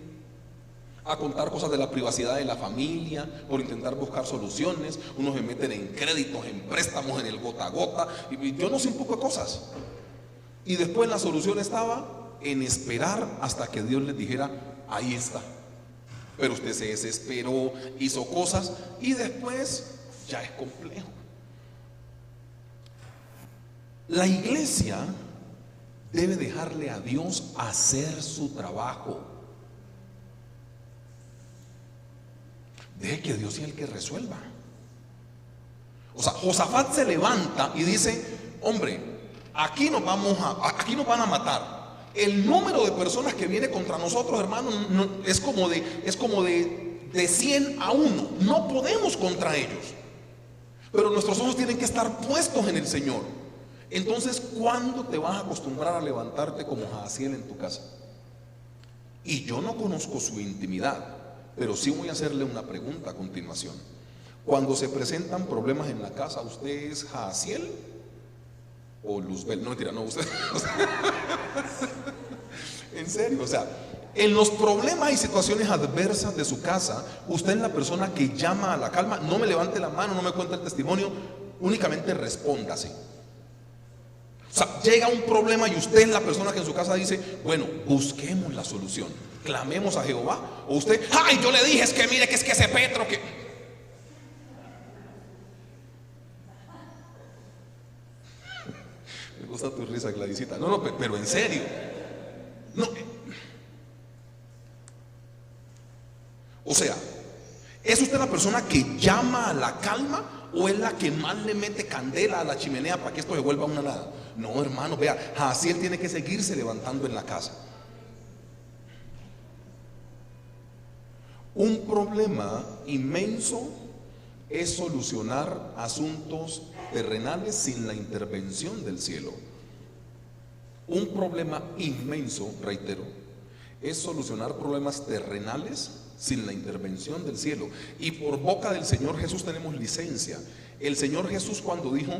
a contar cosas de la privacidad de la familia, por intentar buscar soluciones. Unos se meten en créditos, en préstamos, en el gota a gota, y yo no sé, un poco de cosas. Y después la solución estaba en esperar hasta que Dios les dijera: ahí está. Pero usted se desesperó, hizo cosas y después ya es complejo. La iglesia debe dejarle a Dios hacer su trabajo. Deje que Dios sea el que resuelva. O sea, Josafat se levanta y dice: hombre, aquí nos van a matar. El número de personas que viene contra nosotros, hermano, es como de 100 a 1. No podemos contra ellos. Pero nuestros ojos tienen que estar puestos en el Señor. Entonces, ¿cuándo te vas a acostumbrar a levantarte como Jahaziel en tu casa? Y yo no conozco su intimidad, pero sí voy a hacerle una pregunta a continuación. Cuando se presentan problemas en la casa, ¿usted es Jahaziel o Luzbel? No, mentira, no, usted. En serio, o sea, en los problemas y situaciones adversas de su casa, usted es la persona que llama a la calma. No me levante la mano, no me cuente el testimonio, únicamente respóndase. O sea, llega un problema y usted es la persona que en su casa dice: bueno, busquemos la solución, clamemos a Jehová. O usted: ay, yo le dije, es que mire, que es que ese Petro que... Me gusta tu risa, Gladysita. No, pero en serio. No. O sea, ¿es usted la persona que llama a la calma ¿O es la que más le mete candela a la chimenea para que esto se vuelva una nada? No, hermano, vea, Jaciel tiene que seguirse levantando en la casa. Un problema inmenso es solucionar asuntos terrenales sin la intervención del cielo. Un problema inmenso, reitero, es solucionar problemas terrenales sin la intervención del cielo. Y por boca del Señor Jesús tenemos licencia. El Señor Jesús, cuando dijo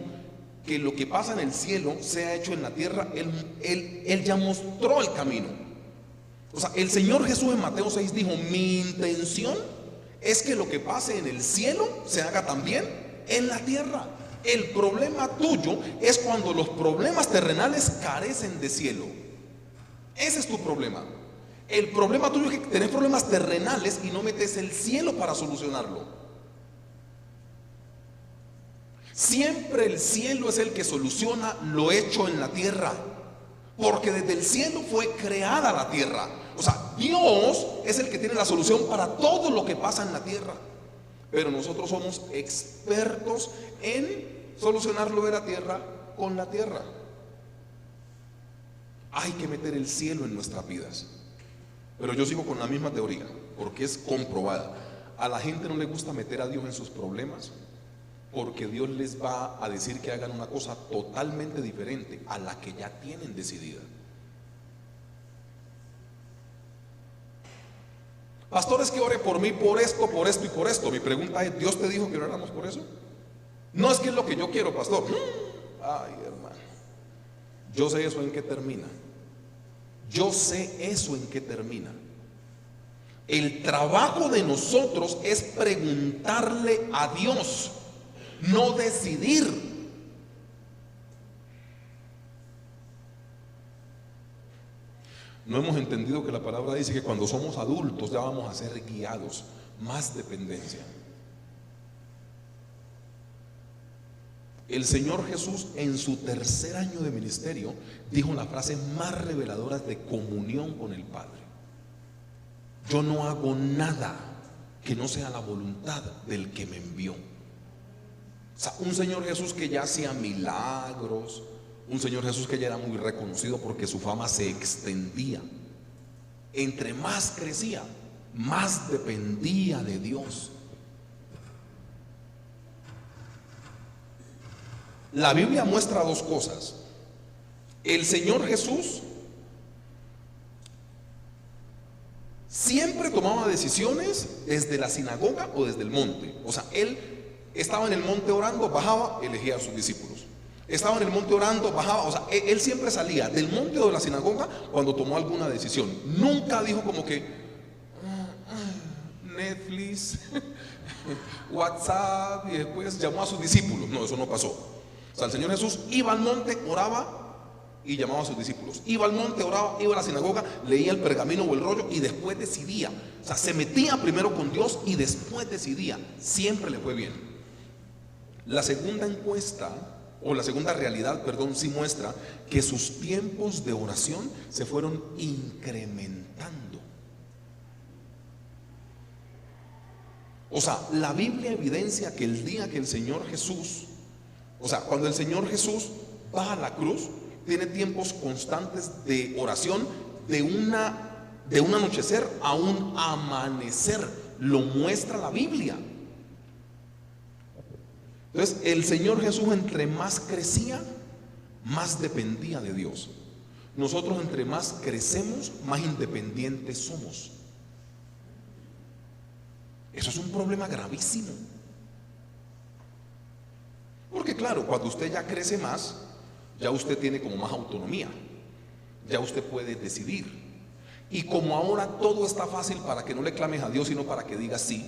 que lo que pasa en el cielo sea hecho en la tierra, Él ya mostró el camino. O sea, el Señor Jesús en Mateo 6 dijo: mi intención es que lo que pase en el cielo se haga también en la tierra. El problema tuyo es cuando los problemas terrenales carecen de cielo. Ese es tu problema. El problema tuyo es que tenés problemas terrenales y no metes el cielo para solucionarlo. Siempre el cielo es el que soluciona lo hecho en la tierra, porque desde el cielo fue creada la tierra. O sea, Dios es el que tiene la solución para todo lo que pasa en la tierra. Pero nosotros somos expertos en solucionar lo de la tierra con la tierra. Hay que meter el cielo en nuestras vidas. Pero yo sigo con la misma teoría, porque es comprobada. A la gente no le gusta meter a Dios en sus problemas, porque Dios les va a decir que hagan una cosa totalmente diferente a la que ya tienen decidida. Pastor, es que ore por mí, por esto y por esto. Mi pregunta es: ¿Dios te dijo que oráramos por eso? No, es que es lo que yo quiero, pastor. Ay, hermano, yo sé eso en qué termina. Yo sé eso en qué termina. El trabajo de nosotros es preguntarle a Dios, no decidir. No hemos entendido que la palabra dice que cuando somos adultos ya vamos a ser guiados. Más dependencia. El Señor Jesús, en su tercer año de ministerio, dijo la frase más reveladora de comunión con el Padre: yo no hago nada que no sea la voluntad del que me envió. O sea, un Señor Jesús que ya hacía milagros, un Señor Jesús que ya era muy reconocido porque su fama se extendía. Entre más crecía, más dependía de Dios. La Biblia muestra dos cosas. El Señor Jesús siempre tomaba decisiones desde la sinagoga o desde el monte. O sea, Él estaba en el monte orando, bajaba, elegía a sus discípulos. Estaba en el monte orando, bajaba. O sea, Él siempre salía del monte o de la sinagoga cuando tomó alguna decisión. Nunca dijo como que Netflix, WhatsApp, y después llamó a sus discípulos. No, eso no pasó. O sea, el Señor Jesús iba al monte, oraba y llamaba a sus discípulos. Iba al monte, oraba, iba a la sinagoga, leía el pergamino o el rollo y después decidía. O sea, se metía primero con Dios y después decidía. Siempre le fue bien. La segunda encuesta, o la segunda realidad, perdón, sí muestra que sus tiempos de oración se fueron incrementando. O sea, la Biblia evidencia que el día que el Señor Jesús, o sea, cuando el Señor Jesús baja a la cruz, tiene tiempos constantes de oración, de un anochecer a un amanecer. Lo muestra la Biblia. Entonces, el Señor Jesús, entre más crecía, más dependía de Dios. Nosotros, entre más crecemos, más independientes somos. Eso es un problema gravísimo. Porque claro, cuando usted ya crece más, ya usted tiene como más autonomía, ya usted puede decidir. Y como ahora todo está fácil para que no le clames a Dios, sino para que digas sí,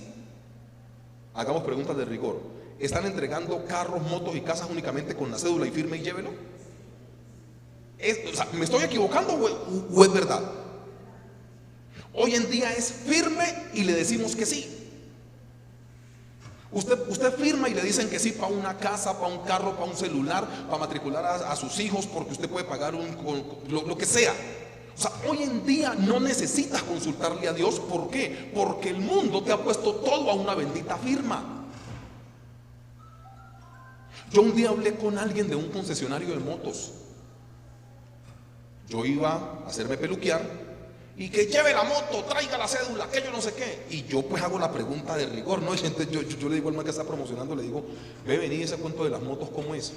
hagamos preguntas de rigor. ¿Están entregando carros, motos y casas únicamente con la cédula y firme y llévelo? O sea, ¿me estoy equivocando o es verdad? Hoy en día es firme y le decimos que sí. Usted firma y le dicen que sí para una casa, para un carro, para un celular, para matricular a sus hijos, porque usted puede pagar lo que sea. O sea, hoy en día no necesitas consultarle a Dios. ¿Por qué? Porque el mundo te ha puesto todo a una bendita firma. Yo un día hablé con alguien de un concesionario de motos. Yo iba a hacerme peluquear y que lleve la moto, traiga la cédula, que yo no sé qué. Y yo pues hago la pregunta de rigor, ¿no? Y entonces yo le digo al man que está promocionando, le digo, ve, vení, ese cuento de las motos, ¿cómo es?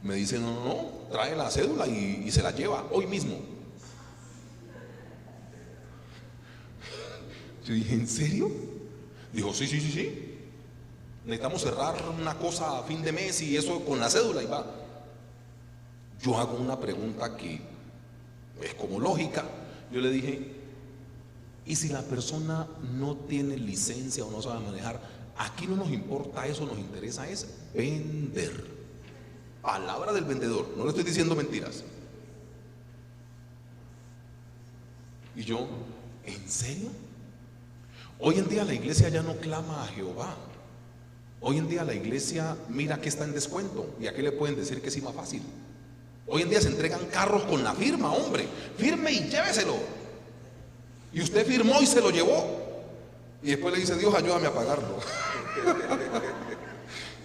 Me dice, no, trae la cédula y se la lleva hoy mismo. Yo dije, ¿en serio? Dijo, sí. Necesitamos cerrar una cosa a fin de mes y eso con la cédula y va. Yo hago una pregunta que es como lógica. Yo le dije, ¿y si la persona no tiene licencia o no sabe manejar? Aquí no nos importa eso, nos interesa es vender. Palabra del vendedor, no le estoy diciendo mentiras. Y yo, ¿en serio? Hoy en día la iglesia ya no clama a Jehová. Hoy en día la iglesia mira que está en descuento y a qué le pueden decir que sí más fácil. Hoy en día se entregan carros con la firma, hombre, firme y lléveselo. Y usted firmó y se lo llevó. Y después le dice, Dios, ayúdame a pagarlo.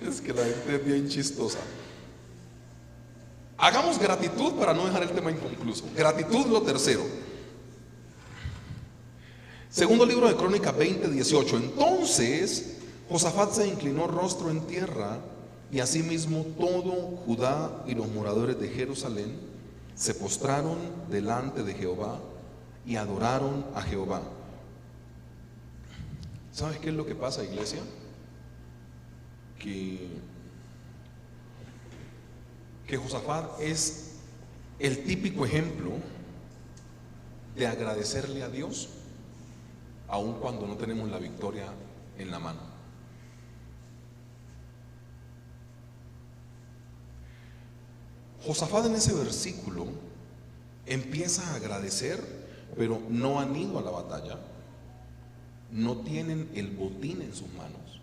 Es que la gente es bien chistosa. Hagamos gratitud para no dejar el tema inconcluso. Gratitud, lo tercero. Segundo libro de Crónicas 20:18. Entonces Josafat se inclinó rostro en tierra, y asimismo todo Judá y los moradores de Jerusalén se postraron delante de Jehová y adoraron a Jehová. ¿Sabes qué es lo que pasa, iglesia? Que Josafat es el típico ejemplo de agradecerle a Dios aun cuando no tenemos la victoria en la mano. Josafat en ese versículo empieza a agradecer, pero no han ido a la batalla, no tienen el botín en sus manos,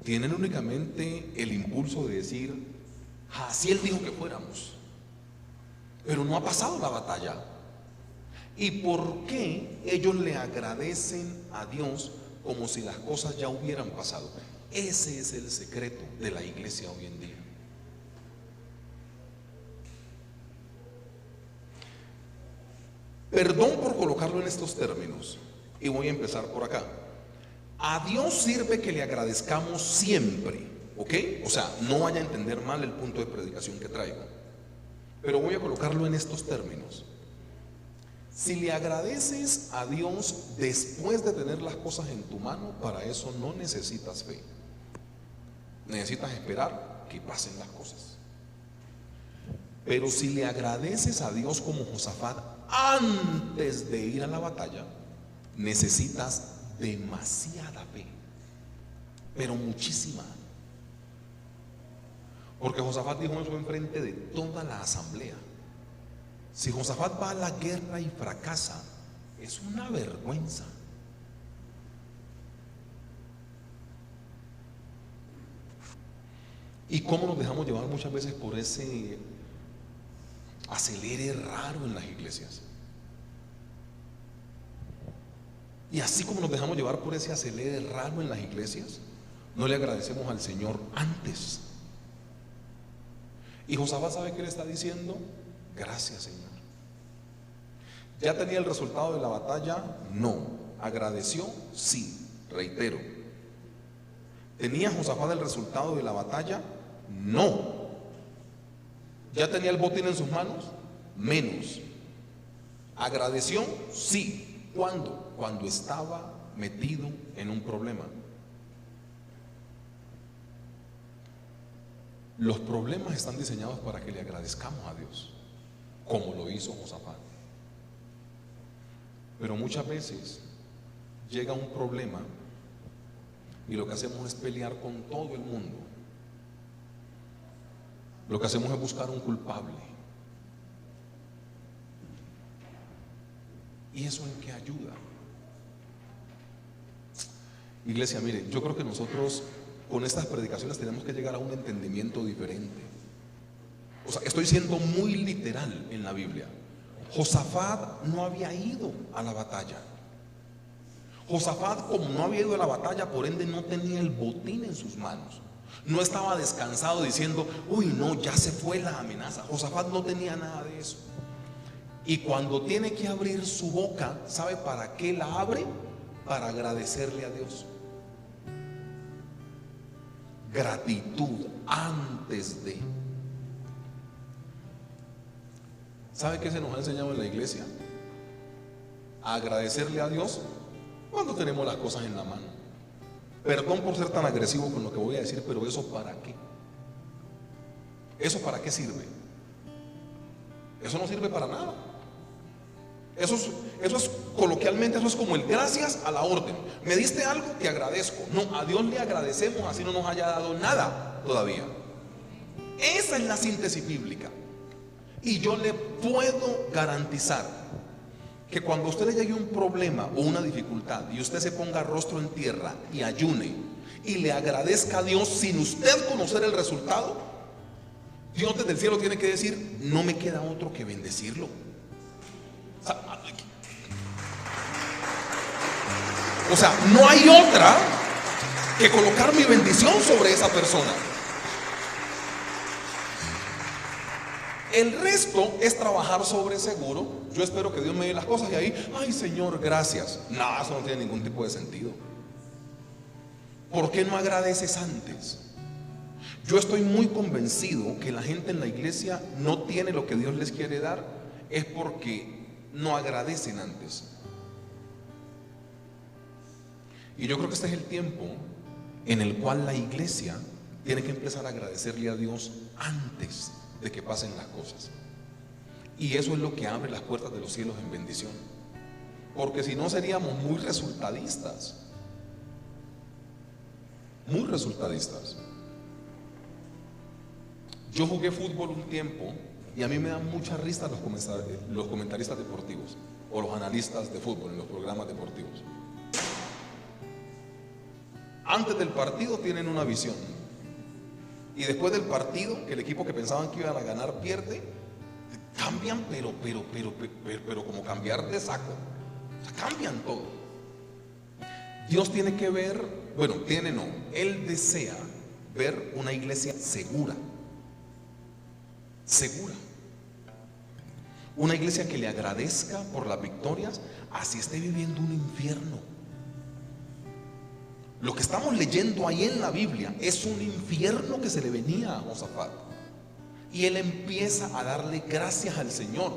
tienen únicamente el impulso de decir, así él dijo que fuéramos, pero no ha pasado la batalla. ¿Y por qué ellos le agradecen a Dios como si las cosas ya hubieran pasado? Ese es el secreto de la iglesia hoy en día. Perdón por colocarlo en estos términos, y voy a empezar por acá. A Dios sirve que le agradezcamos siempre, ¿ok? O sea, no vaya a entender mal el punto de predicación que traigo, pero voy a colocarlo en estos términos. Si le agradeces a Dios después de tener las cosas en tu mano, para eso no necesitas fe. Necesitas esperar que pasen las cosas. Pero si le agradeces a Dios como Josafat antes de ir a la batalla, necesitas demasiada fe, pero muchísima. Porque Josafat dijo eso en frente de toda la asamblea. Si Josafat va a la guerra y fracasa, es una vergüenza. ¿Y cómo nos dejamos llevar muchas veces por ese acelere raro en las iglesias? Y así como nos dejamos llevar por ese acelere raro en las iglesias, no le agradecemos al Señor antes. Y Josafat, ¿sabe qué le está diciendo? Gracias, Señor. ¿Ya tenía el resultado de la batalla? No. ¿Agradeció? Sí. Reitero. ¿Tenía Josafat el resultado de la batalla? No. ¿Ya tenía el botín en sus manos? Menos. ¿Agradeció? Sí. ¿Cuándo? Cuando estaba metido en un problema. Los problemas están diseñados para que le agradezcamos a Dios, como lo hizo Josafat. Pero muchas veces llega un problema y lo que hacemos es pelear con todo el mundo. Lo que hacemos es buscar un culpable. ¿Y eso en qué ayuda? Iglesia, mire, yo creo que nosotros con estas predicaciones tenemos que llegar a un entendimiento diferente. O sea, estoy siendo muy literal en la Biblia. Josafat no había ido a la batalla. Josafat, como no había ido a la batalla, por ende no tenía el botín en sus manos. No estaba descansado diciendo, uy, no, ya se fue la amenaza. Josafat no tenía nada de eso. Y cuando tiene que abrir su boca, ¿sabe para qué la abre? Para agradecerle a Dios. Gratitud antes de. ¿Sabe qué se nos ha enseñado en la iglesia? A agradecerle a Dios cuando tenemos las cosas en la mano. Perdón por ser tan agresivo con lo que voy a decir, pero ¿eso para qué? ¿Eso para qué sirve? Eso no sirve para nada. Eso es coloquialmente, eso es como el gracias a la orden. Me diste algo, te agradezco. No, a Dios le agradecemos así no nos haya dado nada todavía. Esa es la síntesis bíblica. Y yo le puedo garantizar que cuando a usted le llegue un problema o una dificultad y usted se ponga rostro en tierra y ayune y le agradezca a Dios sin usted conocer el resultado, Dios desde el cielo tiene que decir, no me queda otro que bendecirlo. O sea, no hay otra que colocar mi bendición sobre esa persona. El resto es trabajar sobre seguro. Yo espero que Dios me dé las cosas y ahí, ay Señor, gracias. No, eso no tiene ningún tipo de sentido. ¿Por qué no agradeces antes? Yo estoy muy convencido que la gente en la iglesia no tiene lo que Dios les quiere dar, es porque no agradecen antes. Y yo creo que este es el tiempo en el cual la iglesia tiene que empezar a agradecerle a Dios antes de que pasen las cosas. Y eso es lo que abre las puertas de los cielos en bendición. Porque si no seríamos muy resultadistas. Muy resultadistas. Yo jugué fútbol un tiempo y a mí me dan mucha risa los comentaristas deportivos o los analistas de fútbol en los programas deportivos. Antes del partido tienen una visión y después del partido, que el equipo que pensaban que iban a ganar pierde, cambian, pero como cambiar de saco. O sea, cambian todo. Dios tiene que ver, bueno, tiene no, Él desea ver una iglesia segura. Segura. Una iglesia que le agradezca por las victorias, así esté viviendo un infierno. Lo que estamos leyendo ahí en la Biblia es un infierno que se le venía a Josafat. Y él empieza a darle gracias al Señor,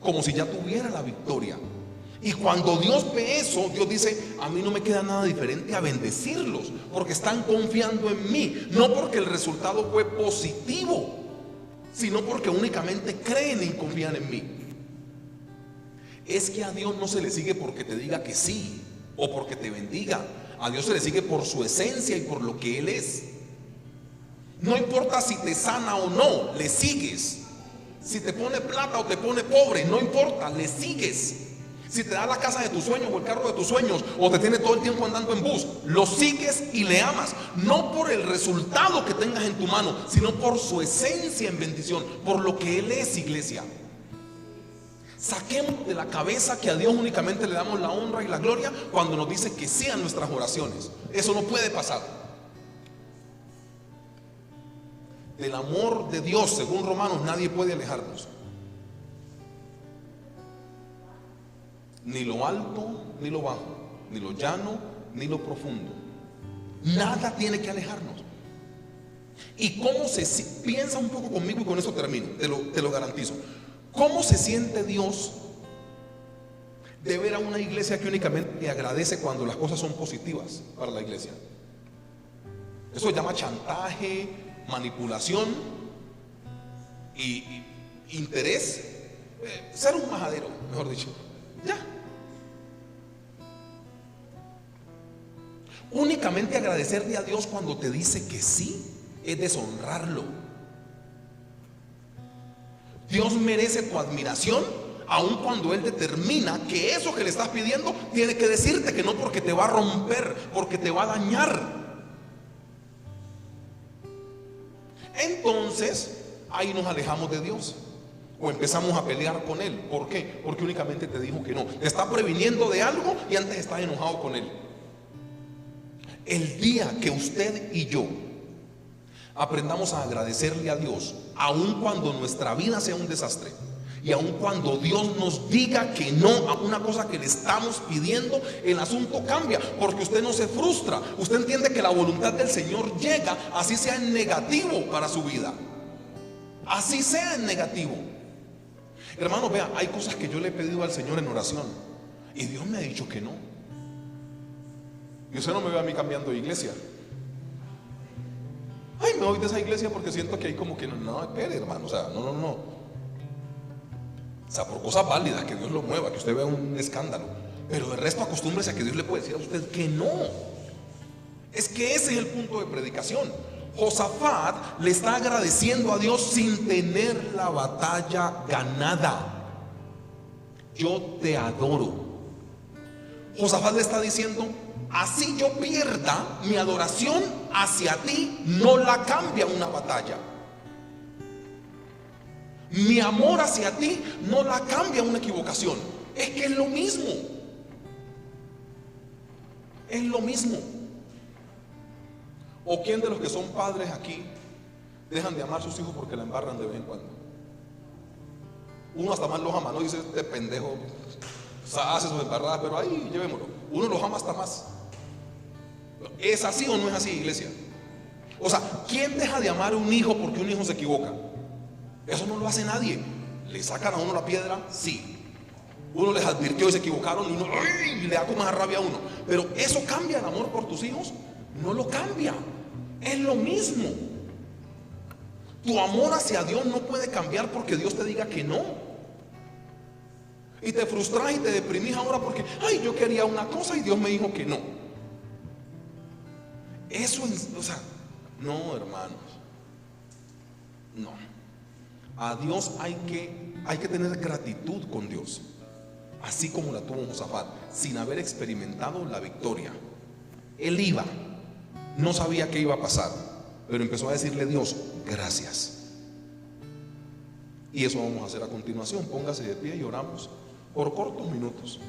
como si ya tuviera la victoria. Y cuando Dios ve eso, Dios dice, a mí no me queda nada diferente a bendecirlos, porque están confiando en mí. No porque el resultado fue positivo, sino porque únicamente creen y confían en mí. Es que a Dios no se le sigue porque te diga que sí o porque te bendiga. A Dios se le sigue por su esencia y por lo que Él es. No importa si te sana o no, le sigues. Si te pone plata o te pone pobre, no importa, le sigues. Si te da la casa de tus sueños o el carro de tus sueños, o te tiene todo el tiempo andando en bus, lo sigues y le amas. No por el resultado que tengas en tu mano, sino por su esencia en bendición, por lo que Él es, iglesia. Saquemos de la cabeza que a Dios únicamente le damos la honra y la gloria cuando nos dice que sí a nuestras oraciones. Eso no puede pasar. Del amor de Dios, según Romanos, nadie puede alejarnos. Ni lo alto, ni lo bajo, ni lo llano, ni lo profundo. Nada tiene que alejarnos. ¿Y cómo piensa un poco conmigo y con eso termino, te lo garantizo? ¿Cómo se siente Dios de ver a una iglesia que únicamente agradece cuando las cosas son positivas para la iglesia? Eso se llama chantaje, manipulación y interés, ser un majadero, mejor dicho. Ya. Únicamente agradecerle a Dios cuando te dice que sí es deshonrarlo. Dios merece tu admiración, aun cuando Él determina que eso que le estás pidiendo tiene que decirte que no, porque te va a romper, porque te va a dañar. Entonces, ahí nos alejamos de Dios o empezamos a pelear con Él. ¿Por qué? Porque únicamente te dijo que no. Te está previniendo de algo y antes estás enojado con Él. El día que usted y yo Aprendamos a agradecerle a Dios, aun cuando nuestra vida sea un desastre. Y aun cuando Dios nos diga que no a una cosa que le estamos pidiendo, el asunto cambia, porque usted no se frustra. Usted entiende que la voluntad del Señor llega, así sea en negativo para su vida. Así sea en negativo. Hermano, vea, hay cosas que yo le he pedido al Señor en oración y Dios me ha dicho que no. Y usted no me ve a mí cambiando de iglesia. Ay, me voy de esa iglesia porque siento que hay como que no, espere, hermano, o sea, no. O sea, por cosas válidas, que Dios lo mueva, que usted vea un escándalo. Pero de resto acostúmbrese a que Dios le puede decir a usted que no. Es que ese es el punto de predicación. Josafat le está agradeciendo a Dios sin tener la batalla ganada. Yo te adoro. Josafat le está diciendo, así yo pierda, mi adoración hacia ti no la cambia una batalla. Mi amor hacia ti no la cambia una equivocación. Es que es lo mismo. Es lo mismo. ¿O quién de los que son padres aquí dejan de amar a sus hijos porque la embarran de vez en cuando? Uno hasta más los ama, no dice este pendejo, o sea, hace sus embarradas, pero ahí llevémoslo. Uno los ama hasta más. ¿Es así o no es así, iglesia? O sea, ¿quién deja de amar a un hijo porque un hijo se equivoca? Eso no lo hace nadie. ¿Le sacan a uno la piedra? Sí. Uno les advirtió y se equivocaron y uno ¡ay!, le da como más rabia a uno. Pero ¿eso cambia el amor por tus hijos? No lo cambia. Es lo mismo. Tu amor hacia Dios no puede cambiar porque Dios te diga que no. Y te frustras y te deprimís ahora porque ay, yo quería una cosa y Dios me dijo que no. Eso es, o sea, no, hermanos. No. A Dios hay que tener gratitud con Dios, así como la tuvo Josafat, sin haber experimentado la victoria. Él iba, no sabía qué iba a pasar, pero empezó a decirle a Dios, gracias. Y eso vamos a hacer a continuación. Póngase de pie y oramos por cortos minutos.